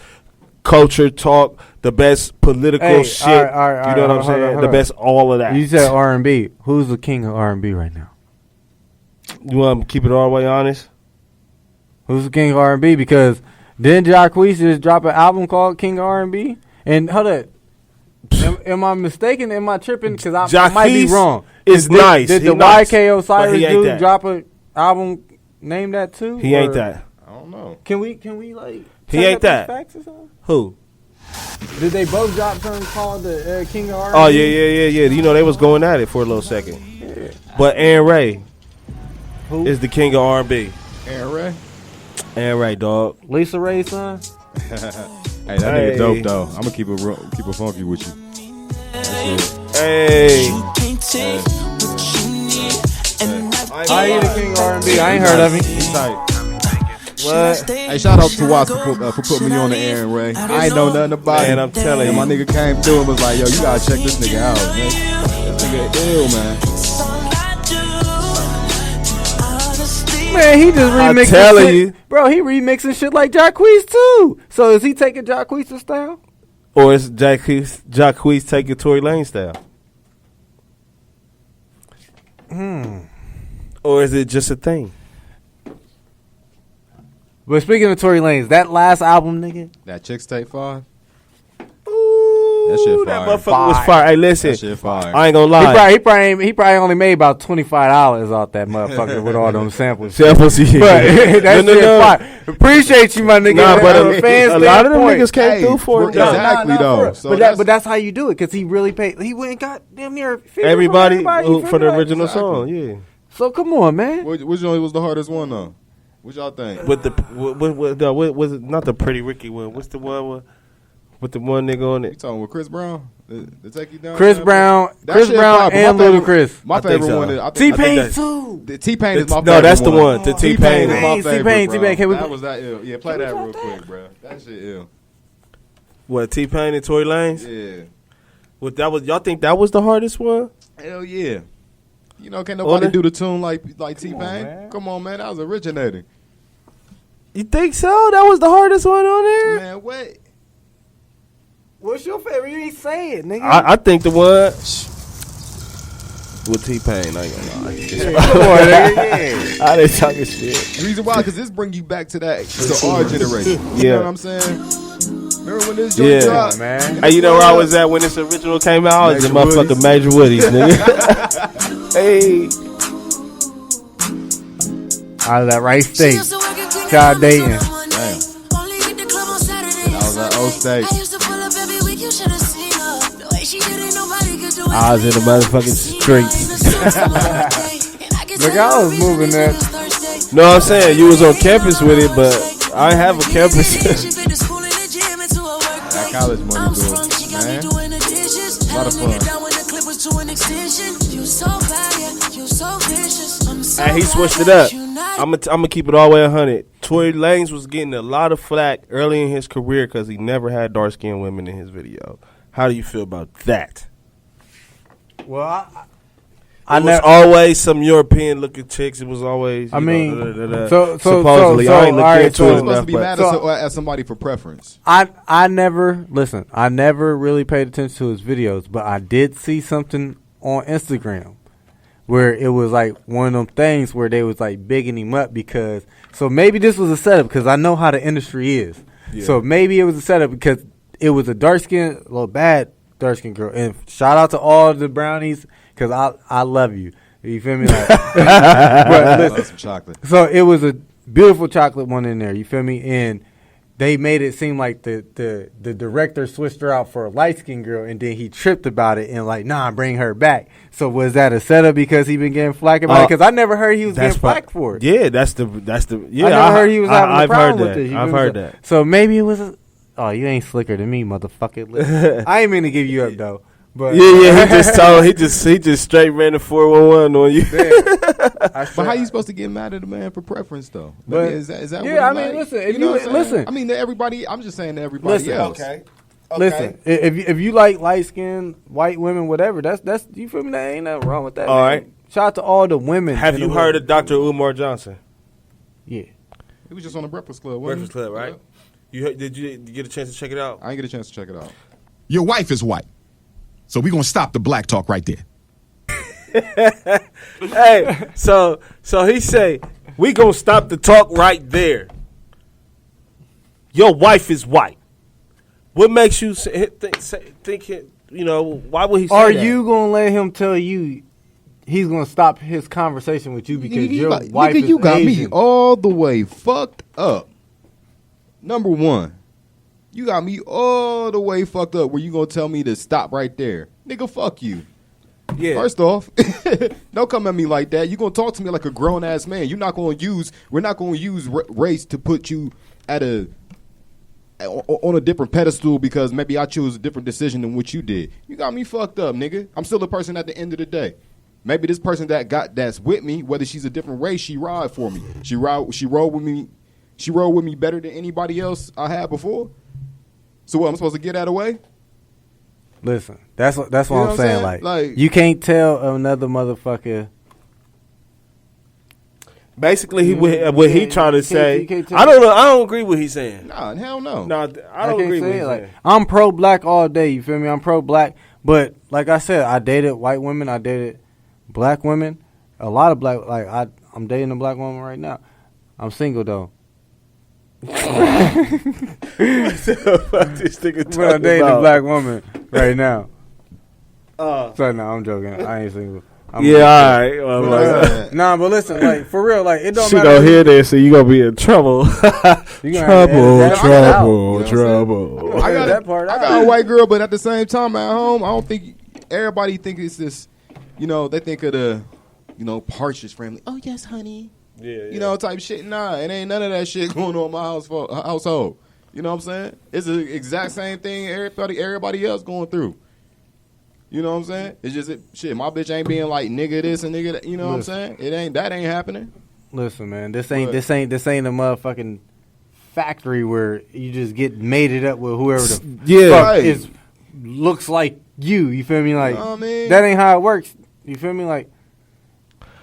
Speaker 2: culture talk, the best political shit.
Speaker 3: all right,
Speaker 2: you know what I'm
Speaker 3: hold
Speaker 2: saying?
Speaker 3: on.
Speaker 2: The best all of that.
Speaker 3: You said R&B. Who's the king of R&B right now?
Speaker 2: You want to keep it all the way honest?
Speaker 3: Who's the king of R&B? Because didn't Jacquees just drop an album called King of R&B? And hold up. Am I mistaken? Am I tripping? Because I might be wrong.
Speaker 2: It's nice.
Speaker 3: Did
Speaker 2: He
Speaker 3: the
Speaker 2: nice,
Speaker 3: YK
Speaker 2: but
Speaker 3: Osiris
Speaker 2: he ain't
Speaker 3: dude
Speaker 2: that.
Speaker 3: drop an album named that too?
Speaker 2: He
Speaker 3: Or
Speaker 2: ain't that.
Speaker 6: I don't know.
Speaker 3: Can we like?
Speaker 2: He
Speaker 3: check
Speaker 2: ain't
Speaker 3: up
Speaker 2: that.
Speaker 3: these facts or something?
Speaker 2: Who?
Speaker 3: Did they both drop something called the King of R&B?
Speaker 2: Oh, yeah. You know, they was going at it for a little second.
Speaker 3: Yeah.
Speaker 2: But Aaron Ray
Speaker 3: Who?
Speaker 2: is the king of R&B.
Speaker 6: Aaron Ray?
Speaker 2: Aaron Ray, dog.
Speaker 3: Lisa Ray's son?
Speaker 6: Hey, that nigga dope though. I'm gonna keep it funky with you.
Speaker 2: Hey.
Speaker 3: I ain't the king of R&B. I ain't heard of him.
Speaker 6: He's tight.
Speaker 2: What?
Speaker 6: Hey, shout out to Wattz for putting me on the Aaron Ray. I ain't know nothing about
Speaker 2: Man,
Speaker 6: him.
Speaker 2: I'm telling
Speaker 6: And
Speaker 2: you.
Speaker 6: my nigga came through and was like, yo, you gotta check this nigga out, man. This nigga ill, man.
Speaker 3: Man, he just
Speaker 2: I'm
Speaker 3: remixing
Speaker 2: telling
Speaker 3: shit.
Speaker 2: you.
Speaker 3: Bro, he remixing shit like Jacquees too. So is he taking Jacquees' style?
Speaker 2: Or is Jacquees taking Tory Lanez style? Or is it just a thing?
Speaker 3: But speaking of Tory Lanez, that last album, nigga.
Speaker 6: That Chicks Tape 5?
Speaker 2: Ooh,
Speaker 6: That shit
Speaker 2: that
Speaker 6: fire.
Speaker 2: motherfucker was fire. Hey, listen.
Speaker 6: That shit fire.
Speaker 2: I ain't gonna lie.
Speaker 3: He probably only made about $25 off that motherfucker with all them samples.
Speaker 2: Samples, yeah.
Speaker 3: But that
Speaker 2: No.
Speaker 3: shit fire. Appreciate you, my nigga.
Speaker 2: Nah, but
Speaker 3: From a fan
Speaker 2: a lot of them
Speaker 3: standpoint.
Speaker 2: niggas came
Speaker 6: Hey,
Speaker 2: through for it.
Speaker 6: Nah,
Speaker 2: though.
Speaker 6: exactly, though.
Speaker 3: for real.
Speaker 6: So
Speaker 3: But that's how you do it, because he really paid. He went and got damn near 50
Speaker 2: Everybody
Speaker 3: from everybody, you
Speaker 2: for
Speaker 3: feel
Speaker 2: the
Speaker 3: me?
Speaker 2: original
Speaker 6: Exactly.
Speaker 2: song, yeah.
Speaker 3: So come on, man.
Speaker 6: Which one was the hardest one though? What y'all think?
Speaker 2: With what was it? Not the Pretty Ricky one. What's the one with the one nigga on
Speaker 6: You
Speaker 2: it?
Speaker 6: talking with Chris Brown? To take you down?
Speaker 3: Chris Brown and Ludacris.
Speaker 6: My favorite one is
Speaker 3: T-Pain too.
Speaker 6: T-Pain is my favorite.
Speaker 2: No, that's the
Speaker 6: one.
Speaker 2: one. The T-Pain.
Speaker 6: is my favorite, bro.
Speaker 3: T-Pain.
Speaker 6: That was that ill. Yeah, play that real quick, bro. That shit ill.
Speaker 2: What, T-Pain and Tory Lanez?
Speaker 6: Yeah.
Speaker 2: What that was? Y'all think that was the hardest one?
Speaker 6: Hell yeah. You know, can't nobody do the tune like T-Pain. Come on, man. That was originating.
Speaker 2: You think so? That was the hardest one on there?
Speaker 6: Man, what?
Speaker 3: What's your favorite? You ain't say it, nigga.
Speaker 2: I think the one with T-Pain. I ain't gonna lie.
Speaker 3: Come on, nigga.
Speaker 2: I didn't talking shit.
Speaker 6: The reason why, because this bring you back to our generation. You know what I'm saying? Remember when this joint dropped?
Speaker 3: Man.
Speaker 2: Hey, you know where I was at when this original came out? I was in motherfucking Major Woody's, nigga. Hey.
Speaker 3: Out of that right state. Child dating.
Speaker 6: Damn. That was at O State.
Speaker 2: I was in the motherfucking streets.
Speaker 3: Look, I was moving that.
Speaker 2: No, I'm saying you was on campus with it, but I ain't have a campus.
Speaker 6: That college money, dude. Man. A lot of fun.
Speaker 2: And he switched it up. I'm gonna keep it all the way 100. Tory Lanez was getting a lot of flack early in his career because he never had dark-skinned women in his video. How do you feel about that?
Speaker 3: Well,
Speaker 2: I was always some European-looking chicks. It was always, supposedly. I ain't looking into it
Speaker 6: supposed to
Speaker 2: enough.
Speaker 6: be mad at somebody for preference.
Speaker 3: I never really paid attention to his videos, but I did see something on Instagram where it was like one of them things where they was like bigging him up because. So maybe this was a setup because I know how the industry is. Yeah. So maybe it was a setup because it was a bad dark skinned girl. And shout out to all the brownies because I love you. You feel me? Like, but
Speaker 6: I love some chocolate.
Speaker 3: So it was a beautiful chocolate one in there. You feel me? And they made it seem like the director switched her out for a light skinned girl, and then he tripped about it and like, nah, bring her back. So was that a setup because he been getting flack about it? Because I never heard he was getting flack for it.
Speaker 2: Yeah, that's the. Yeah,
Speaker 3: I never heard he was having a problem with it.
Speaker 2: I've heard that.
Speaker 3: So maybe it was. Oh, you ain't slicker than me, motherfucker. I ain't mean to give you up though. But
Speaker 2: yeah, he just straight ran the 411 on you.
Speaker 6: But how you supposed to get mad at a man for preference though? But is that
Speaker 3: yeah?
Speaker 6: what
Speaker 3: I mean,
Speaker 6: like?
Speaker 3: listen. If you listen,
Speaker 6: I mean, to everybody. I'm just saying to everybody else.
Speaker 2: Okay.
Speaker 3: Listen, if you like light skinned white women, whatever, that's you feel me? There ain't nothing wrong with that.
Speaker 2: All right.
Speaker 3: Shout out to all the women.
Speaker 2: Have you heard of Dr. Umar Johnson?
Speaker 3: Yeah.
Speaker 6: He was just on the Breakfast Club.
Speaker 2: Breakfast Club, right? Did you get a chance to check it out?
Speaker 6: I didn't get a chance to check it out.
Speaker 7: Your wife is white. So we're going to stop the black talk right there.
Speaker 2: Hey, so he say, we going to stop the talk right there. Your wife is white. What makes you think you know, why would he say that?
Speaker 3: Are you going to let him tell you he's going to stop his conversation with you because your wife is
Speaker 6: you got
Speaker 3: Asian?
Speaker 6: me all the way fucked up. Number one, you got me all the way fucked up where you going to tell me to stop right there. Nigga, fuck you.
Speaker 2: Yeah.
Speaker 6: First off, don't come at me like that. You're going to talk to me like a grown-ass man. We're not going to use race to put you on a different pedestal because maybe I chose a different decision than what you did. You got me fucked up, nigga. I'm still a person at the end of the day. Maybe this person that's with me, whether she's a different race, she ride for me. She rolled with me. She rolled with me better than anybody else I had before. So what, I'm supposed to get that away?
Speaker 3: Listen, that's what I'm saying. Like, you can't tell another motherfucker.
Speaker 2: Basically, what he trying to say. I don't know. I don't agree with what he's saying.
Speaker 6: Nah, hell no.
Speaker 2: No, I don't agree with what he's saying.
Speaker 3: I'm pro-black all day. You feel me? I'm pro-black, but like I said, I dated white women. I dated black women. A lot of black. Like I'm dating a black woman right now. I'm single though.
Speaker 2: What the fuck this nigga talking
Speaker 3: But I'm dating
Speaker 2: about?
Speaker 3: a black woman right now. So no, I'm joking. I ain't single.
Speaker 2: All right. Well,
Speaker 3: nah, but listen, like for real, like it don't
Speaker 2: she
Speaker 3: matter.
Speaker 2: gonna hear this, so you gonna be in trouble. Trouble.
Speaker 6: I got
Speaker 3: that part.
Speaker 6: I got a white girl, but at the same time, at home, I don't think everybody think it's this. You know, they think of partridge family. Oh yes, honey.
Speaker 2: Yeah.
Speaker 6: Type shit. Nah, it ain't none of that shit going on in my household. You know what I'm saying? It's the exact same thing everybody else going through. You know what I'm saying? It's just shit. My bitch ain't being like nigga this and nigga that. You know what I'm saying? That ain't happening.
Speaker 3: Listen, man, this ain't a motherfucking factory where you just get mated up with whoever the fuck looks like you. You feel me? Like that ain't how it works. You feel me? Like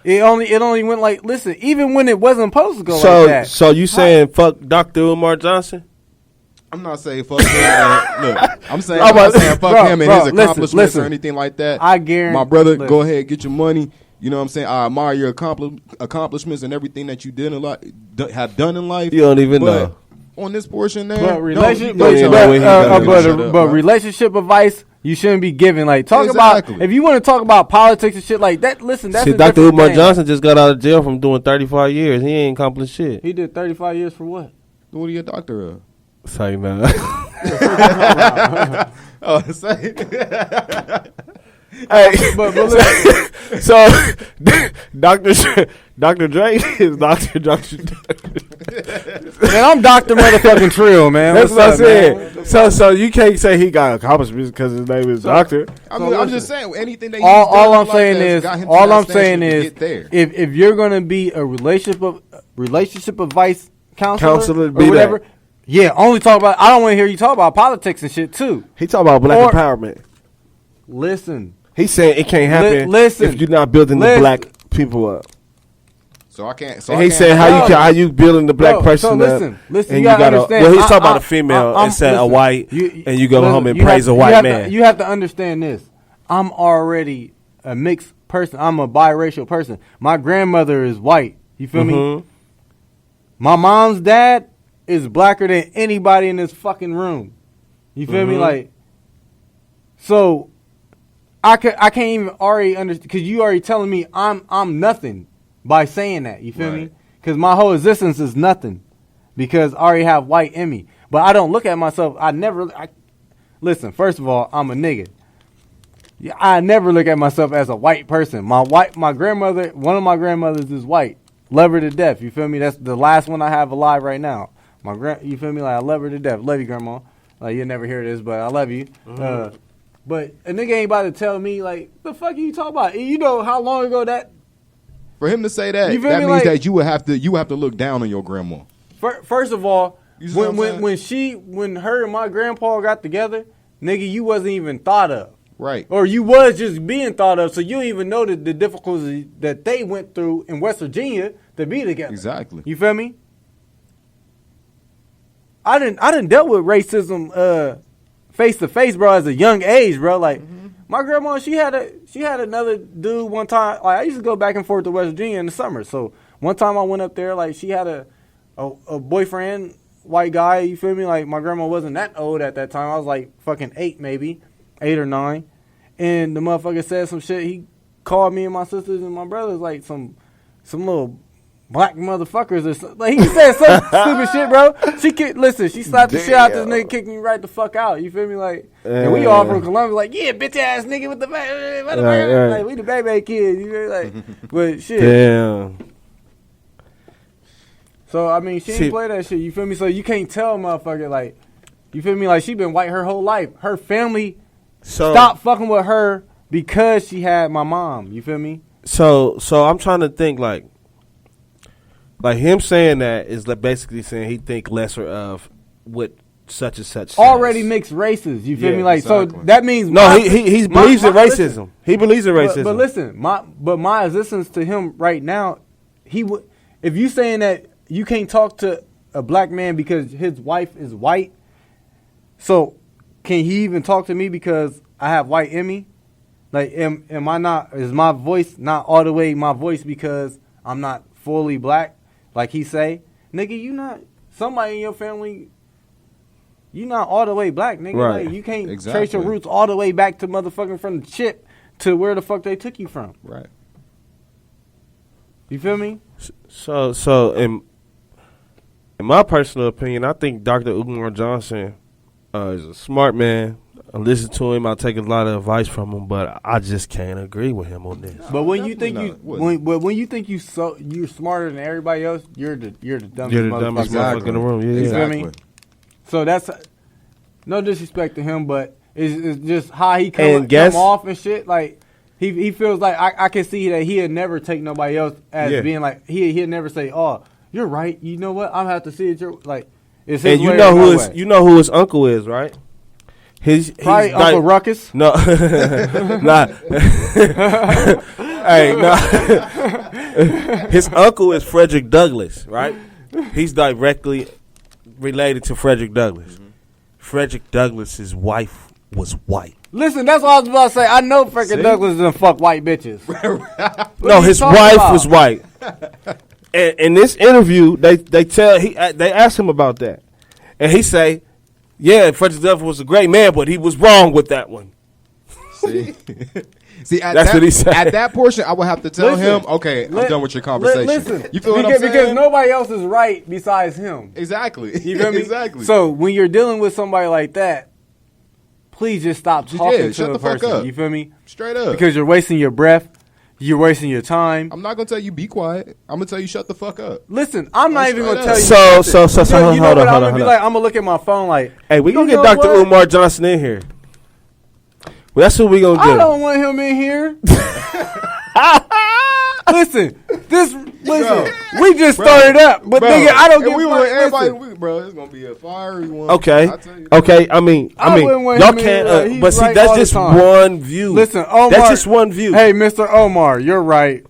Speaker 3: it only went like, listen, even when it wasn't supposed to go like that.
Speaker 2: So you saying fuck Dr. Umar Johnson?
Speaker 6: I'm not saying fuck him. Look, I'm not saying fuck him and his accomplishments or anything like that.
Speaker 3: I guarantee.
Speaker 6: My brother, go ahead, get your money. You know what I'm saying? I admire your accomplishments and everything that you have done in life.
Speaker 2: You don't even know.
Speaker 6: On this portion there,
Speaker 3: but relationship advice you shouldn't be giving. Like about if you want to talk about politics and shit like that. Listen, that's
Speaker 2: Dr. Umar Johnson just got out of jail from doing 35 years. He ain't accomplished shit.
Speaker 3: He did 35 years for what?
Speaker 6: What are you a doctor of?
Speaker 2: Say no.
Speaker 6: Say.
Speaker 2: Hey, so Dr. Dre is Dr.
Speaker 3: Man, I'm Dr. motherfucking Trill, man.
Speaker 2: That's what I said. So you can't say he got accomplishments because his name is Doctor.
Speaker 6: I'm just saying anything that
Speaker 3: all I'm saying is if you're gonna be a relationship advice counselor or whatever. That. Yeah, only talk about. I don't want to hear you talk about politics and shit too.
Speaker 2: He talk about black empowerment.
Speaker 3: Listen,
Speaker 2: he's saying it can't happen if you're not building the black people up.
Speaker 6: So I can't.
Speaker 2: So he said how you building the black person up.
Speaker 3: Listen,
Speaker 2: and
Speaker 3: you gotta understand.
Speaker 2: Well, he's talking about a female instead of white, and you go home and praise a white man.
Speaker 3: You have to understand this. I'm already a mixed person. I'm a biracial person. My grandmother is white. You feel me? My mom's dad is blacker than anybody in this fucking room. You feel me? Like, so I can't even already understand because you already telling me I'm nothing by saying that. You feel me? Because my whole existence is nothing because I already have white in me. But I don't look at myself. Listen. First of all, I'm a nigga. I never look at myself as a white person. My grandmother, one of my grandmothers is white. Love her to death. You feel me? That's the last one I have alive right now. You feel me? Like, I love her to death. Love you, grandma. Like, you'll never hear this, but I love you. But a nigga ain't about to tell me, like, the fuck are you talking about? You know how long ago that...
Speaker 6: For him to say that means that you have to look down on your grandma.
Speaker 3: First of all, when her and my grandpa got together, nigga, you wasn't even thought of.
Speaker 6: Right.
Speaker 3: Or you was just being thought of, so you don't even know the difficulties that they went through in West Virginia to be together.
Speaker 6: Exactly.
Speaker 3: You feel me? I didn't dealt with racism face to face, bro, as a young age, bro. Like my grandma, she had another dude one time. Like I used to go back and forth to West Virginia in the summer. So one time I went up there, like she had a boyfriend, white guy. You feel me? Like my grandma wasn't that old at that time. I was like fucking 8 or 9, and the motherfucker said some shit. He called me and my sisters and my brothers like some little black motherfuckers or something. Like he said some stupid shit, bro. She slapped the shit out this nigga, kicked me right the fuck out. You feel me? Like, and we all from Columbia, like, yeah, bitch ass nigga with the like we the baby kids. You feel me? Like, but shit.
Speaker 2: Damn.
Speaker 3: So I mean, she ain't play that shit. You feel me? So you can't tell motherfucker like, you feel me? Like she been white her whole life. Her family stopped fucking with her because she had my mom. You feel me?
Speaker 2: So I'm trying to think like him saying that is like basically saying he think lesser of what such and such
Speaker 3: already mixed races. You feel me? Like exactly. So that means
Speaker 2: he believes in racism. Listen, he believes in racism.
Speaker 3: But listen, my existence to him right now, he would. If you saying that you can't talk to a black man because his wife is white, so can he even talk to me because I have white in me? Like, am I not? Is my voice not all the way my voice because I'm not fully black? Like he say, nigga, you not somebody in your family. You not all the way black, nigga.
Speaker 2: Right.
Speaker 3: Like, you can't trace your roots all the way back to motherfucking from the chip to where the fuck they took you from.
Speaker 6: Right.
Speaker 3: You feel me?
Speaker 2: So in my personal opinion, I think Dr. Umar Johnson is a smart man. I listen to him. I take a lot of advice from him, but I just can't agree with him on this.
Speaker 3: But when you think when you think you're smarter than everybody else, you're the dumbest.
Speaker 2: You're the dumbest motherfucker in the room. Yeah,
Speaker 6: Exactly.
Speaker 3: You know what I mean? So that's no disrespect to him, but it's just how he come off and shit. Like he feels like I can see that he'd never take nobody else as being like he'd never say, "Oh, you're right. You know what? I'm gonna have to see it." You're like, it's his
Speaker 2: and you
Speaker 3: way
Speaker 2: know
Speaker 3: or
Speaker 2: who
Speaker 3: no
Speaker 2: his
Speaker 3: way.
Speaker 2: you know who his uncle is, right? He's
Speaker 3: Probably
Speaker 2: like,
Speaker 3: Uncle Ruckus.
Speaker 2: No, not. Hey, no. His uncle is Frederick Douglass, right? He's directly related to Frederick Douglass. Frederick Douglass's wife was white.
Speaker 3: Listen, that's what I was about to say. I know Frederick Douglass doesn't fuck white bitches.
Speaker 2: No, his wife was white. And in this interview, they asked him about that, and he say, "Yeah, Frederick Douglass was a great man, but he was wrong with that one."
Speaker 6: See,
Speaker 2: That's what he said.
Speaker 6: At that portion, I would have to tell him, "Okay, I'm done with your conversation."
Speaker 3: Listen,
Speaker 6: you feel what I'm saying?
Speaker 3: Because nobody else is right besides him.
Speaker 6: Exactly.
Speaker 3: You feel me?
Speaker 6: Exactly.
Speaker 3: So when you're dealing with somebody like that, please just stop talking to the
Speaker 6: fuck
Speaker 3: person.
Speaker 6: up.
Speaker 3: You feel me?
Speaker 6: Straight up.
Speaker 3: Because you're wasting your breath. You're wasting your time.
Speaker 6: I'm not gonna tell you be quiet. I'm gonna tell you shut the fuck up.
Speaker 3: Listen, I'm not even gonna tell you.
Speaker 2: So
Speaker 3: you know
Speaker 2: hold
Speaker 3: what?
Speaker 2: on.
Speaker 3: I'm gonna be like, I'm gonna look at my phone like,
Speaker 2: Hey, we gonna
Speaker 3: you
Speaker 2: get
Speaker 3: know
Speaker 2: Dr.
Speaker 3: what?
Speaker 2: Umar Johnson in here. Well, that's what we gonna do.
Speaker 3: I don't want him in here. Listen, we just started up, but nigga, I don't get.
Speaker 6: We want everybody, bro. It's gonna be a fiery one.
Speaker 2: Okay, I mean, y'all can't. But see, that's just one view.
Speaker 3: Listen, Omar,
Speaker 2: that's just one view.
Speaker 3: Hey, Mr. Omar, you're right.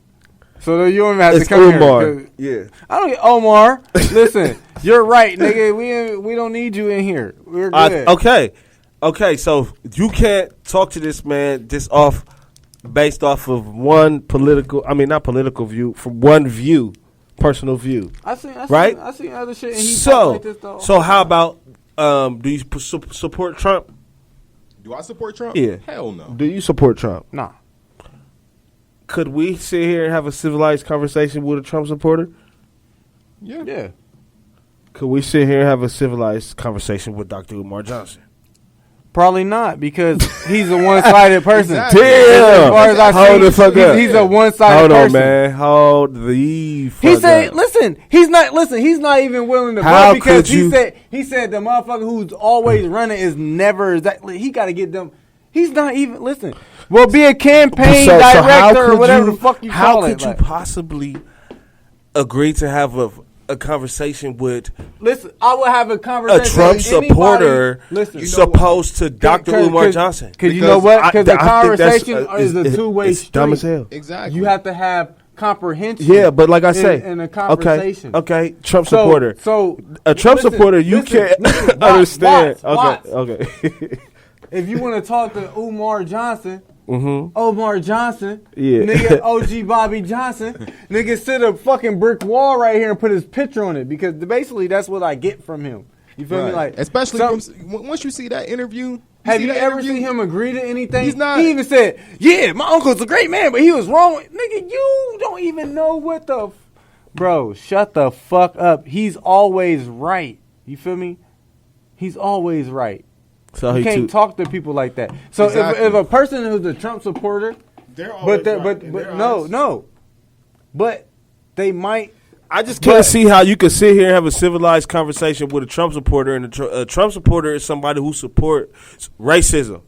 Speaker 3: So you don't even have
Speaker 2: It's
Speaker 3: to come
Speaker 2: Umar.
Speaker 3: here.
Speaker 2: Yeah,
Speaker 3: I don't get Omar. Listen, you're right, nigga. We don't need you in here. We're good.
Speaker 2: Okay. So you can't talk to this man based off of one political. I mean, not political view. From one view, personal view. I see other shit. And he talk like this though. So how about? Do you support Trump?
Speaker 6: Do I support Trump?
Speaker 2: Yeah.
Speaker 6: Hell no.
Speaker 2: Do you support Trump?
Speaker 3: Nah.
Speaker 2: Could we sit here and have a civilized conversation with a Trump supporter?
Speaker 3: Yeah.
Speaker 2: Could we sit here and have a civilized conversation with Dr. Umar Johnson?
Speaker 3: Probably not, because he's a one-sided person.
Speaker 6: Exactly.
Speaker 2: Damn.
Speaker 3: As far as I
Speaker 2: Hold
Speaker 3: see,
Speaker 2: the fuck up.
Speaker 3: He's a one-sided
Speaker 2: Hold on,
Speaker 3: person.
Speaker 2: man. Hold the fuck
Speaker 3: He said,
Speaker 2: up.
Speaker 3: "Listen, he's not even willing to
Speaker 2: How
Speaker 3: vote because
Speaker 2: could you-
Speaker 3: he said the motherfucker who's always running is never exactly. He got to get them. He's not even listen. Well, be a campaign director or whatever the fuck you call it.
Speaker 2: How could you possibly agree to have a conversation with
Speaker 3: Listen, I will have a conversation
Speaker 2: a Trump
Speaker 3: with anybody.
Speaker 2: supporter
Speaker 3: Listen,
Speaker 2: supposed to Dr. Umar Johnson?
Speaker 3: Because you know what? Because the
Speaker 2: I think that's,
Speaker 3: conversation is a two-way
Speaker 2: it's
Speaker 3: street.
Speaker 2: dumb as hell.
Speaker 6: Exactly.
Speaker 3: You have to have comprehension.
Speaker 2: Yeah, but like I say,
Speaker 3: in a conversation.
Speaker 2: Okay, Trump supporter.
Speaker 3: So
Speaker 2: a Trump supporter, you can't understand.
Speaker 3: Watts.
Speaker 2: Okay.
Speaker 3: If you want to talk to Umar Johnson,
Speaker 2: Mm-hmm.
Speaker 3: Omar Johnson,
Speaker 2: Yeah.
Speaker 3: nigga, OG Bobby Johnson, nigga, sit a fucking brick wall right here and put his picture on it, because basically that's what I get from him. You feel me? Like,
Speaker 6: especially once you see that interview.
Speaker 3: Have you ever seen him agree to anything?
Speaker 6: He's not.
Speaker 3: He even said, "Yeah, my uncle's a great man, but he was wrong." Nigga, you don't even know what the, bro. Shut the fuck up. He's always right. You feel me? He's always right.
Speaker 2: So
Speaker 3: you can't talk to people like that. So
Speaker 6: Exactly.
Speaker 3: if a person who's a Trump supporter, but they might.
Speaker 2: I just can't see how you could sit here and have a civilized conversation with a Trump supporter, and a Trump supporter is somebody who supports racism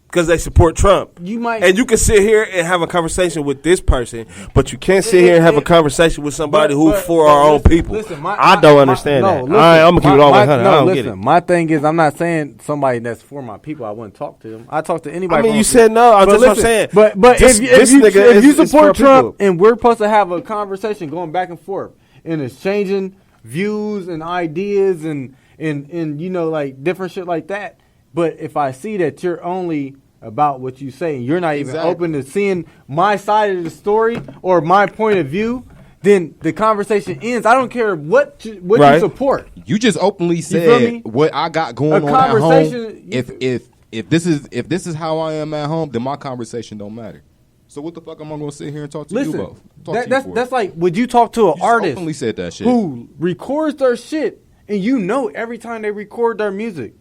Speaker 2: because they support Trump.
Speaker 3: You might,
Speaker 2: and you can sit here and have a conversation with this person, but you can't sit here and have a conversation with somebody who's for our own people. I don't understand that. I'm gonna keep it all 100. I don't get it.
Speaker 3: My thing is, I'm not saying somebody that's for my people. I wouldn't talk to them. I talk to anybody.
Speaker 2: I mean, you said no. I'm just what I'm saying.
Speaker 3: But
Speaker 2: this
Speaker 3: if you support Trump,
Speaker 2: people.
Speaker 3: and we're supposed to have a conversation going back and forth and exchanging views and ideas and you know, like different shit like that. But if I see that you're only about what you say and you're not even open to seeing my side of the story or my point of view, then the conversation ends. I don't care what you support.
Speaker 6: You just openly said what I got going on at home. If this is how I am at home, then my conversation don't matter. So what the fuck am I gonna sit here and talk to you about?
Speaker 3: That's like, would you talk to an artist
Speaker 6: openly said that shit
Speaker 3: who records their shit, and you know every time they record their music,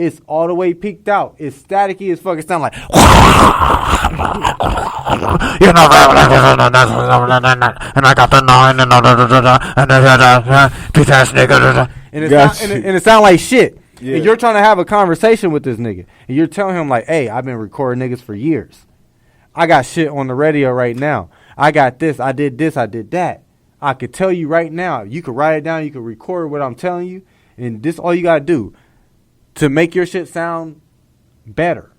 Speaker 3: it's all the way peaked out. It's staticky as fuck. It sound like and I got the 9 and bitch ass nigga and it sound like shit. Yeah. And you're trying to have a conversation with this nigga, and you're telling him like, "Hey, I've been recording niggas for years. I got shit on the radio right now. I got this. I did that. I could tell you right now. You could write it down. You could record what I'm telling you, and this all you gotta do to make your shit sound better."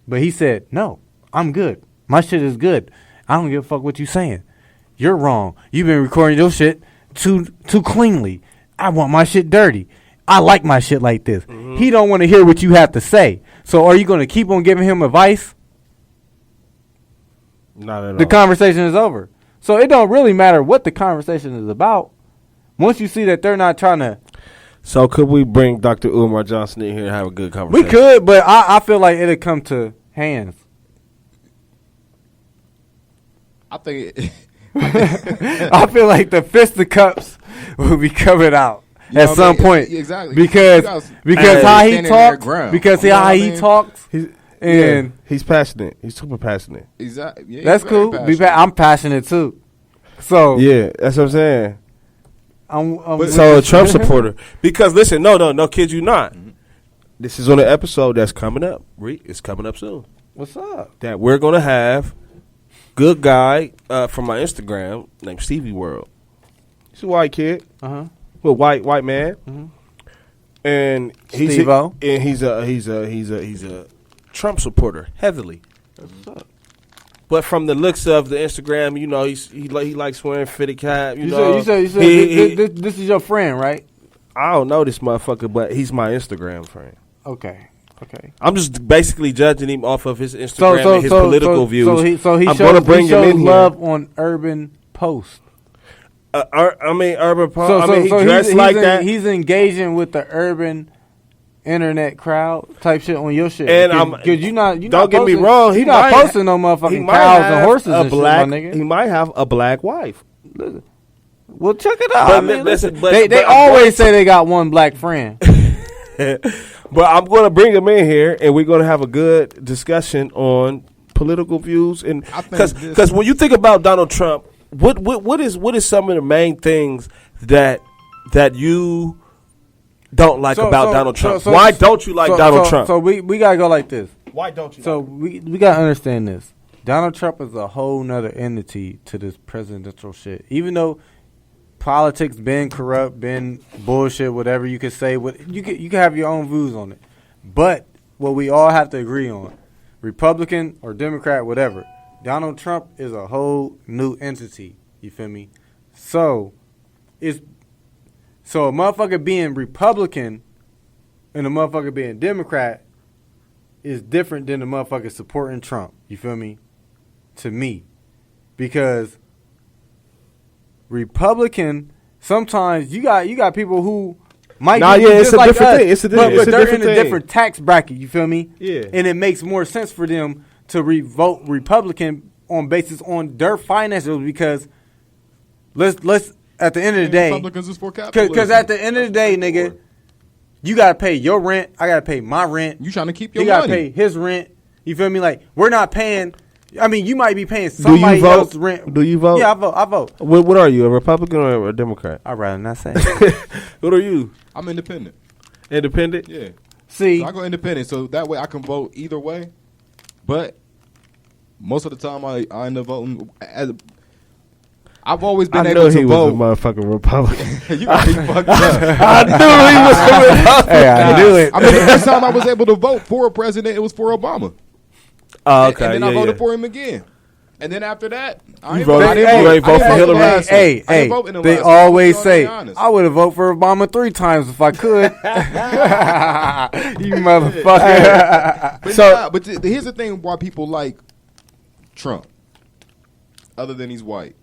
Speaker 3: But he said, "No, I'm good. My shit is good. I don't give a fuck what you saying. You're wrong. You've been recording your shit too cleanly. I want my shit dirty. I like my shit like this." Mm-hmm. He don't want to hear what you have to say. So are you going to keep on giving him advice?
Speaker 2: Not at all.
Speaker 3: The conversation is over. So it don't really matter what the conversation is about. Once you see that they're not trying to.
Speaker 2: So could we bring Dr. Umar Johnson in here and have a good conversation?
Speaker 3: We could, but I feel like it'll come to hands.
Speaker 6: I think
Speaker 3: I feel like the fisticuffs will be covered out. At some point,
Speaker 6: exactly,
Speaker 3: because how he talks, and
Speaker 2: he's passionate. He's super passionate.
Speaker 6: Exactly, yeah,
Speaker 3: that's cool. I'm passionate too. So
Speaker 2: yeah, that's what I'm saying.
Speaker 3: I'm
Speaker 2: so a Trump supporter. Because listen, no, kid, you not. Mm-hmm. This is on an episode that's coming up. It's coming up soon.
Speaker 3: What's up?
Speaker 2: That we're gonna have good guy from my Instagram named Stevie World. He's a white kid. Well, white man, and he's a Trump supporter heavily. But from the looks of the Instagram, you know, he likes wearing fitted cap. You said
Speaker 3: this is your friend, right?
Speaker 2: I don't know this motherfucker, but he's my Instagram friend.
Speaker 3: Okay.
Speaker 2: I'm just basically judging him off of his Instagram and his political views.
Speaker 3: So he shows love on Urban Post.
Speaker 2: Urban Post. He dressed like that.
Speaker 3: He's engaging with the urban internet crowd type shit on your shit.
Speaker 2: And
Speaker 3: because you not
Speaker 2: don't get me wrong.
Speaker 3: He's not posting no motherfucking cows and horses and shit, my nigga.
Speaker 2: He might have a black wife.
Speaker 3: Listen. Well, check it out.
Speaker 2: But
Speaker 3: they always say they got one black friend.
Speaker 2: But I'm going to bring him in here, and we're going to have a good discussion on political views. And because when you think about Donald Trump, what is some of the main things that you don't like about Donald Trump? Why don't you like Donald Trump?
Speaker 3: So we gotta go like this.
Speaker 2: Why don't you?
Speaker 3: So we gotta understand this. Donald Trump is a whole nother entity to this presidential shit. Even though politics been corrupt, been bullshit, whatever you could say, you can have your own views on it. But what we all have to agree on, Republican or Democrat, whatever, Donald Trump is a whole new entity. You feel me? So a motherfucker being Republican and a motherfucker being Democrat is different than a motherfucker supporting Trump. You feel me? To me. Because Republican, sometimes you got people who might
Speaker 2: it's a different thing. It's a
Speaker 3: different
Speaker 2: thing.
Speaker 3: They're in a different tax bracket, you feel me?
Speaker 2: Yeah.
Speaker 3: And it makes more sense for them to vote Republican on basis on their finances, because let's at the end of the day,
Speaker 6: Republicans is for capitalism.
Speaker 3: Because at the end of the day, nigga, you gotta pay your rent. I gotta pay my rent.
Speaker 6: You trying to keep your
Speaker 3: money? He gotta pay his rent. You feel me? Like, we're not paying. I mean, you might be paying
Speaker 2: somebody
Speaker 3: else's rent.
Speaker 2: Do you vote?
Speaker 3: Yeah, I vote.
Speaker 2: What are you, a Republican or a Democrat?
Speaker 3: I'd rather not say.
Speaker 2: What are you?
Speaker 6: I'm independent.
Speaker 2: Independent?
Speaker 6: Yeah.
Speaker 3: See,
Speaker 6: so I go independent, so that way I can vote either way. But most of the time, I end up voting. I've always been able to vote.
Speaker 2: I knew he was a motherfucking Republican.
Speaker 6: You got me fucked up.
Speaker 2: I knew he was a Republican.
Speaker 3: Hey, I knew it.
Speaker 6: I mean, the first time I was able to vote for a president, it was for Obama.
Speaker 2: Oh, okay.
Speaker 6: And then I voted for him again. And then after that, I
Speaker 2: ain't vote for Hillary.
Speaker 3: Hey, they always say, I would have voted for Obama 3 times if I could. You motherfucker.
Speaker 6: But here's the thing why people like Trump, other than he's white.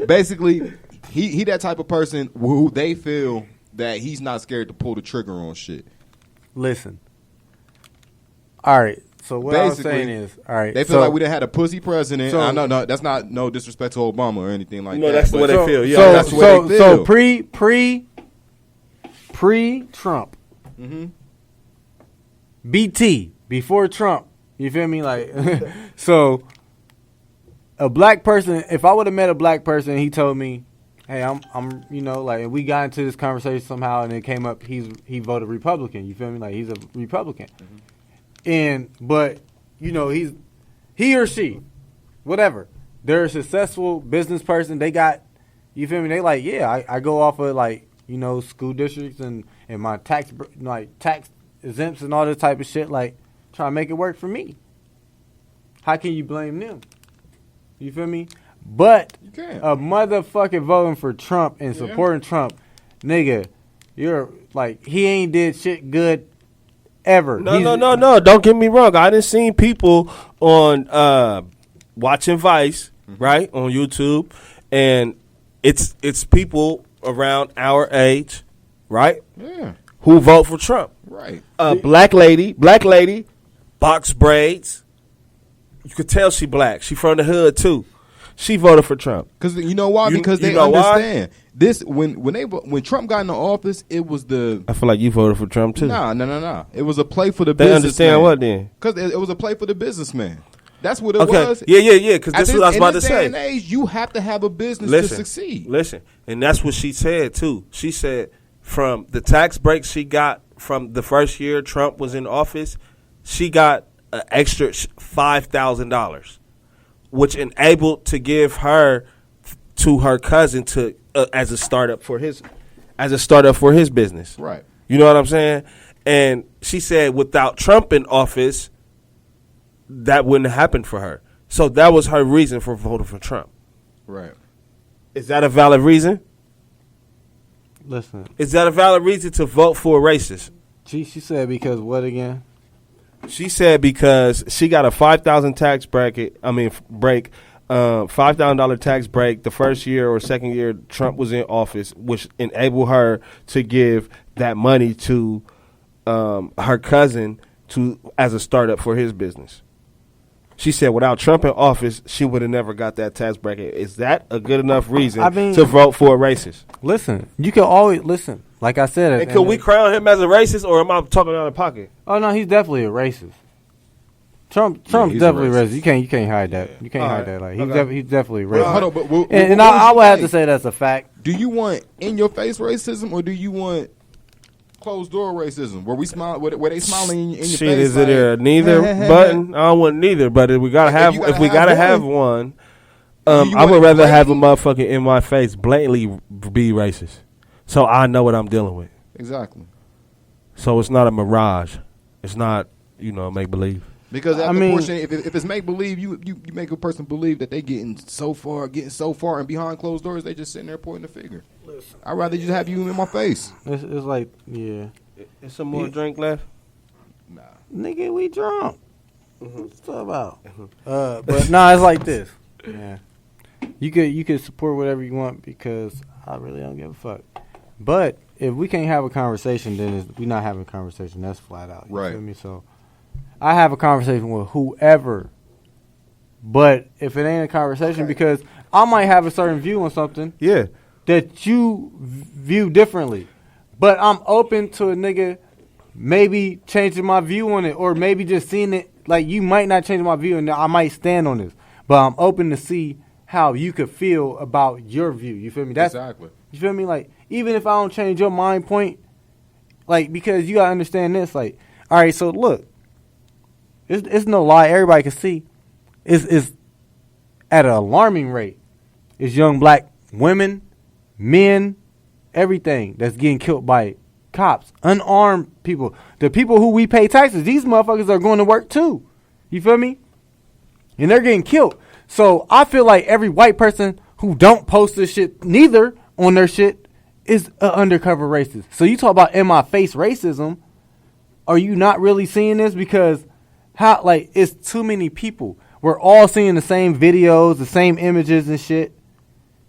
Speaker 6: Basically, he that type of person who they feel that he's not scared to pull the trigger on shit.
Speaker 3: Listen. All right. So what I was saying is, all right.
Speaker 6: They feel like we done had a pussy president. I know, no, that's not no disrespect to Obama or anything like that.
Speaker 2: That's the way they feel.
Speaker 3: Yeah, that's the way they feel. So pre-Trump. BT, before Trump. You feel me? Like, so a black person, if I would have met a black person, he told me, hey, I'm, you know, like, we got into this conversation somehow and it came up, he voted Republican. You feel me? Like, he's a Republican. But, you know, he or she, whatever, they're a successful business person. They got, you feel me? They like, yeah, I go off of, like, you know, school districts and my tax exempts and all this type of shit, like, try to make it work for me. How can you blame them? You feel me? But a motherfucker voting for Trump and supporting Trump, nigga, you're like, he ain't did shit good ever.
Speaker 2: No. Don't get me wrong. I done seen people on watching Vice, right, on YouTube, and it's people around our age, right?
Speaker 6: Yeah.
Speaker 2: Who vote for Trump.
Speaker 6: Right.
Speaker 2: Black lady, box braids. You could tell she black. She from the hood too. She voted for Trump.
Speaker 6: Because you know why? Because they understand this. When Trump got into office, it was the.
Speaker 2: I feel like you voted for Trump too.
Speaker 6: Nah. It was a play for the
Speaker 2: they
Speaker 6: businessman.
Speaker 2: understand what then?
Speaker 6: Because it was a play for the businessman. That's what it was.
Speaker 2: Yeah. Because this is what I was about to say.
Speaker 6: In this day and age, you have to have a business to succeed.
Speaker 2: Listen, and that's what she said too. She said from the tax break she got from the first year Trump was in office, she got an extra $5,000, which enabled to give her to her cousin to as a startup for his business.
Speaker 6: Right.
Speaker 2: You know what I'm saying? And she said without Trump in office, that wouldn't happen for her. So that was her reason for voting for Trump.
Speaker 6: Right.
Speaker 2: Is that a valid reason?
Speaker 3: Listen.
Speaker 2: Is that a valid reason to vote for a racist?
Speaker 3: She said because what again?
Speaker 2: She said because she got a $5,000 tax break, $5,000 tax break the first year or second year Trump was in office, which enabled her to give that money to her cousin as a startup for his business. She said without Trump in office, she would have never got that tax bracket. Is that a good enough reason to vote for a racist?
Speaker 3: Listen, you can always listen. Like I said,
Speaker 2: and could we crown him as a racist, or am I talking out of pocket?
Speaker 3: Oh no, he's definitely a racist. Trump's definitely racist. You can't hide that. You can't hide that. Like he's definitely racist.
Speaker 6: Well, hold on,
Speaker 3: and I would have to say that's a fact.
Speaker 6: Do you want in your face racism, or do you want closed door racism, where we smile, where they smiling in your face?
Speaker 2: Shit, is it there neither button? I don't want neither, but if we gotta have one, I would rather have a motherfucker in my face blatantly be racist, so I know what I'm dealing with.
Speaker 6: Exactly.
Speaker 2: So it's not a mirage. It's not make believe.
Speaker 6: Because if it's make believe, you make a person believe that they getting so far, and behind closed doors, they just sitting there pointing the finger. Listen. I'd rather just have you in my face.
Speaker 3: It's like, yeah.
Speaker 2: Is some more drink left?
Speaker 6: Nah.
Speaker 3: Nigga, we drunk. What's that about? But nah, it's like this. Yeah. You could support whatever you want because I really don't give a fuck. But if we can't have a conversation, then we're not having a conversation. That's flat out. You feel me? So I have a conversation with whoever. But if it ain't a conversation, because I might have a certain view on something.
Speaker 2: Yeah.
Speaker 3: That you view differently. But I'm open to a nigga maybe changing my view on it, or maybe just seeing it. Like, you might not change my view, and I might stand on this. But I'm open to see how you could feel about your view. You feel me? That's
Speaker 6: exactly.
Speaker 3: You feel me? Like, even if I don't change your mind point, like, because you gotta understand this. Like, all right, so look, it's no lie. Everybody can see. It's at an alarming rate. It's young black women, men, everything that's getting killed by cops, unarmed people. The people who we pay taxes, these motherfuckers are going to work too. You feel me? And they're getting killed. So I feel like every white person who don't post this shit neither on their shit is an undercover racist. So you talk about in my face racism. Are you not really seeing this? Because it's too many people. We're all seeing the same videos, the same images and shit.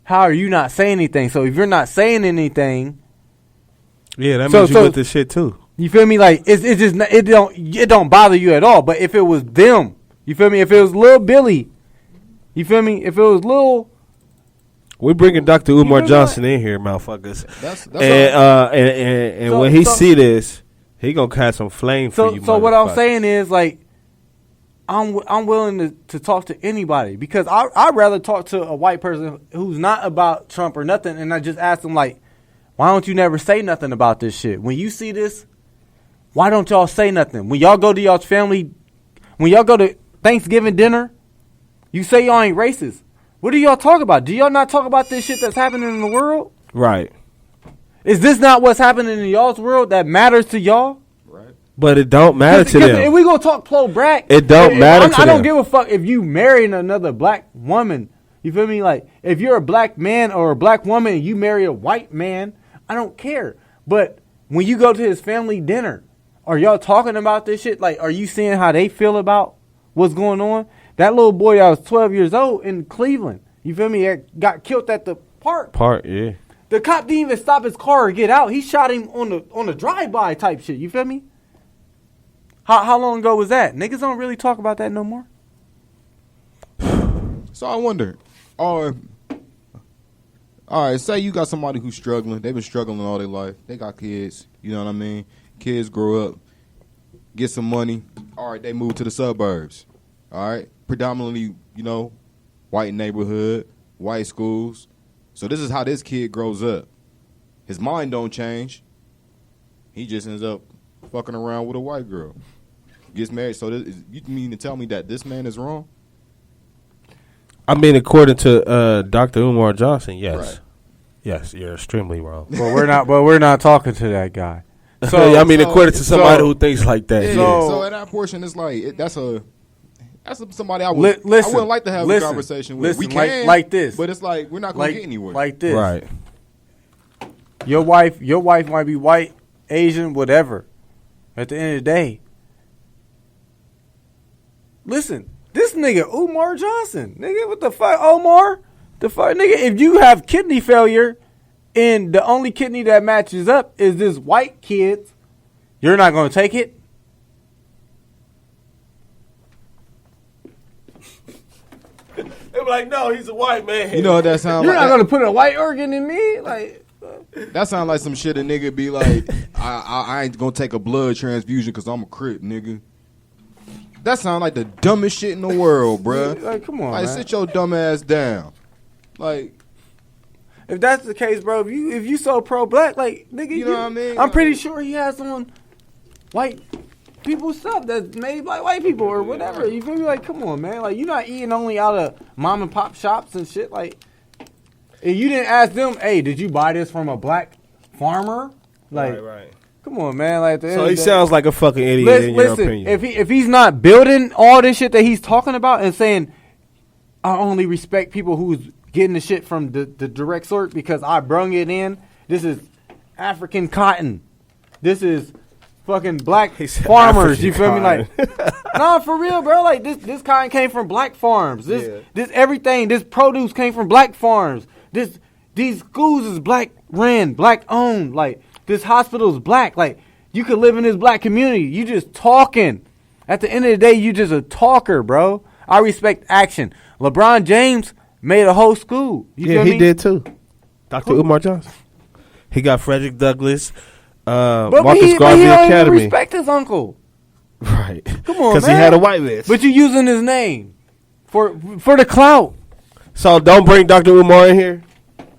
Speaker 3: How are you not saying anything? So if you're not saying anything,
Speaker 2: yeah, that means you with this shit too.
Speaker 3: You feel me? Like it don't bother you at all. But if it was them, you feel me? If it was Lil Billy, you feel me? If it was Lil
Speaker 2: We bringing Dr. Umar Johnson in here, motherfuckers. And when he see this, he gonna catch some flame for you.
Speaker 3: So what I'm saying is, like, I'm willing to talk to anybody because I'd rather talk to a white person who's not about Trump or nothing, and I just ask them, like, why don't you never say nothing about this shit? When you see this, why don't y'all say nothing? When y'all go to y'all's family, when y'all go to Thanksgiving dinner, you say y'all ain't racist. What do y'all talk about? Do y'all not talk about this shit that's happening in the world?
Speaker 2: Right.
Speaker 3: Is this not what's happening in y'all's world that matters to y'all?
Speaker 2: Right. But it don't matter to them.
Speaker 3: If we gonna talk pro-black,
Speaker 2: it don't matter to them.
Speaker 3: I don't give a fuck if you marrying another black woman. You feel me? Like, if you're a black man or a black woman and you marry a white man, I don't care. But when you go to his family dinner, are y'all talking about this shit? Like, are you seeing how they feel about what's going on? That little boy that was 12 years old in Cleveland, you feel me, got killed at the park.
Speaker 2: Yeah.
Speaker 3: The cop didn't even stop his car or get out. He shot him on the drive-by type shit. You feel me? How long ago was that? Niggas don't really talk about that no more.
Speaker 6: So I wonder, all right, say you got somebody who's struggling. They've been struggling all their life. They got kids. You know what I mean? Kids grow up, get some money. All right, they move to the suburbs. All right, predominantly, you know, white neighborhood, white schools. So this is how this kid grows up. His mind don't change. He just ends up fucking around with a white girl. Gets married. So you mean to tell me that this man is wrong?
Speaker 2: I mean, according to Dr. Umar Johnson, yes.
Speaker 6: Right.
Speaker 2: Yes, you're extremely wrong.
Speaker 3: But we're not talking to that guy.
Speaker 2: So I mean, according to somebody who thinks like that.
Speaker 6: Yeah. So in that portion, it's like that's somebody I wouldn't like to have a conversation with. We can
Speaker 3: like this,
Speaker 6: but it's like we're not going to get anywhere.
Speaker 3: Like this,
Speaker 2: right?
Speaker 3: Your wife might be white, Asian, whatever. At the end of the day, listen, this nigga Umar Johnson, nigga, what the fuck, Omar, the fuck, nigga. If you have kidney failure, and the only kidney that matches up is this white kid's, you're not going to take it?
Speaker 2: They're like, no, he's a white man.
Speaker 6: You know what that sounds like?
Speaker 3: You're not going to put a white organ in me? Like,
Speaker 6: that sounds like some shit a nigga be like, I ain't going to take a blood transfusion because I'm a Crip, nigga. That sounds like the dumbest shit in the world, bruh.
Speaker 3: Like, come on,
Speaker 6: like,
Speaker 3: man.
Speaker 6: Sit your dumb ass down. Like,
Speaker 3: if that's the case, bro, if you so pro-black, like, nigga,
Speaker 6: you know what I mean?
Speaker 3: I'm pretty sure he has on white people's stuff that's made by white people or whatever. You feel me? Like, come on, man. Like, you're not eating only out of mom and pop shops and shit. Like, and you didn't ask them, hey, did you buy this from a black farmer? Like,
Speaker 2: right.
Speaker 3: Come on, man. Like,
Speaker 2: so he sounds like a fucking idiot in your opinion.
Speaker 3: If he's not building all this shit that he's talking about and saying, I only respect people who's getting the shit from the direct source because I brung it in. This is African cotton. This is fucking black farmers.
Speaker 2: African
Speaker 3: you feel
Speaker 2: cotton.
Speaker 3: me? Like, nah, for real, bro. Like this cotton came from black farms. This everything. This produce came from black farms. These schools is black ran, black owned. Like this hospital is black. Like you could live in this black community. You just talking. At the end of the day, you just a talker, bro. I respect action. LeBron James made a whole school. You feel me?
Speaker 2: He did too. Dr. Umar Johnson. He got Frederick Douglass, Marcus
Speaker 3: Garvey
Speaker 2: Academy.
Speaker 3: But he don't even respect his uncle.
Speaker 2: Right.
Speaker 3: Come on, man.
Speaker 2: Because he had a white bitch.
Speaker 3: But you using his name for the clout.
Speaker 2: So don't bring Dr. Umar in here.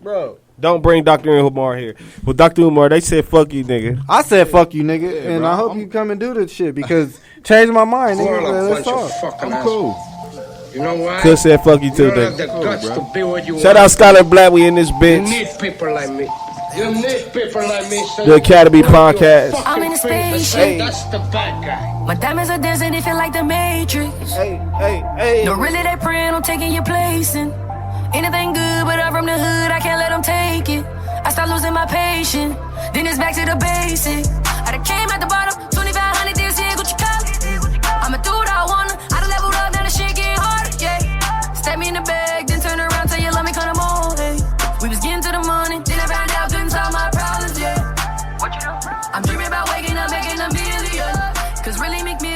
Speaker 3: Bro.
Speaker 2: Don't bring Dr. Umar here. Well, Dr. Umar, they said fuck you, nigga.
Speaker 3: I said fuck you, nigga.
Speaker 6: Yeah,
Speaker 3: and
Speaker 6: bro.
Speaker 3: I hope you come and do this shit because change my mind, nigga. Let's talk.
Speaker 6: I'm cool.
Speaker 5: You know why?
Speaker 2: Could said fuck you too,
Speaker 5: You don't have the
Speaker 2: nigga.
Speaker 5: guts to be what you
Speaker 2: Shout out Skylar Black, we in this
Speaker 5: You
Speaker 2: bitch.
Speaker 5: need people like me. You need people like me. So
Speaker 2: The Academy Podcast.
Speaker 8: I'm in a spaceship.
Speaker 5: That's the bad guy.
Speaker 8: My diamonds are dancing, they feel like the Matrix.
Speaker 2: Hey.
Speaker 8: No, really, they praying on taking your place. And anything good, but I'm from the hood, I can't let them take it. I start losing my patience. Then it's back to the basic. I done came at the bottom, 2,500 this year, Gucci cup. I'ma do what I wanna. I done leveled up, now the shit getting harder, yeah. Stab me in the bag, then turn around, tell you love me, come on, hey. We was getting to the money, then I found out couldn't solve my problems, yeah. What you know? I'm dreaming about waking up, making a million. Cause really, Meek Mill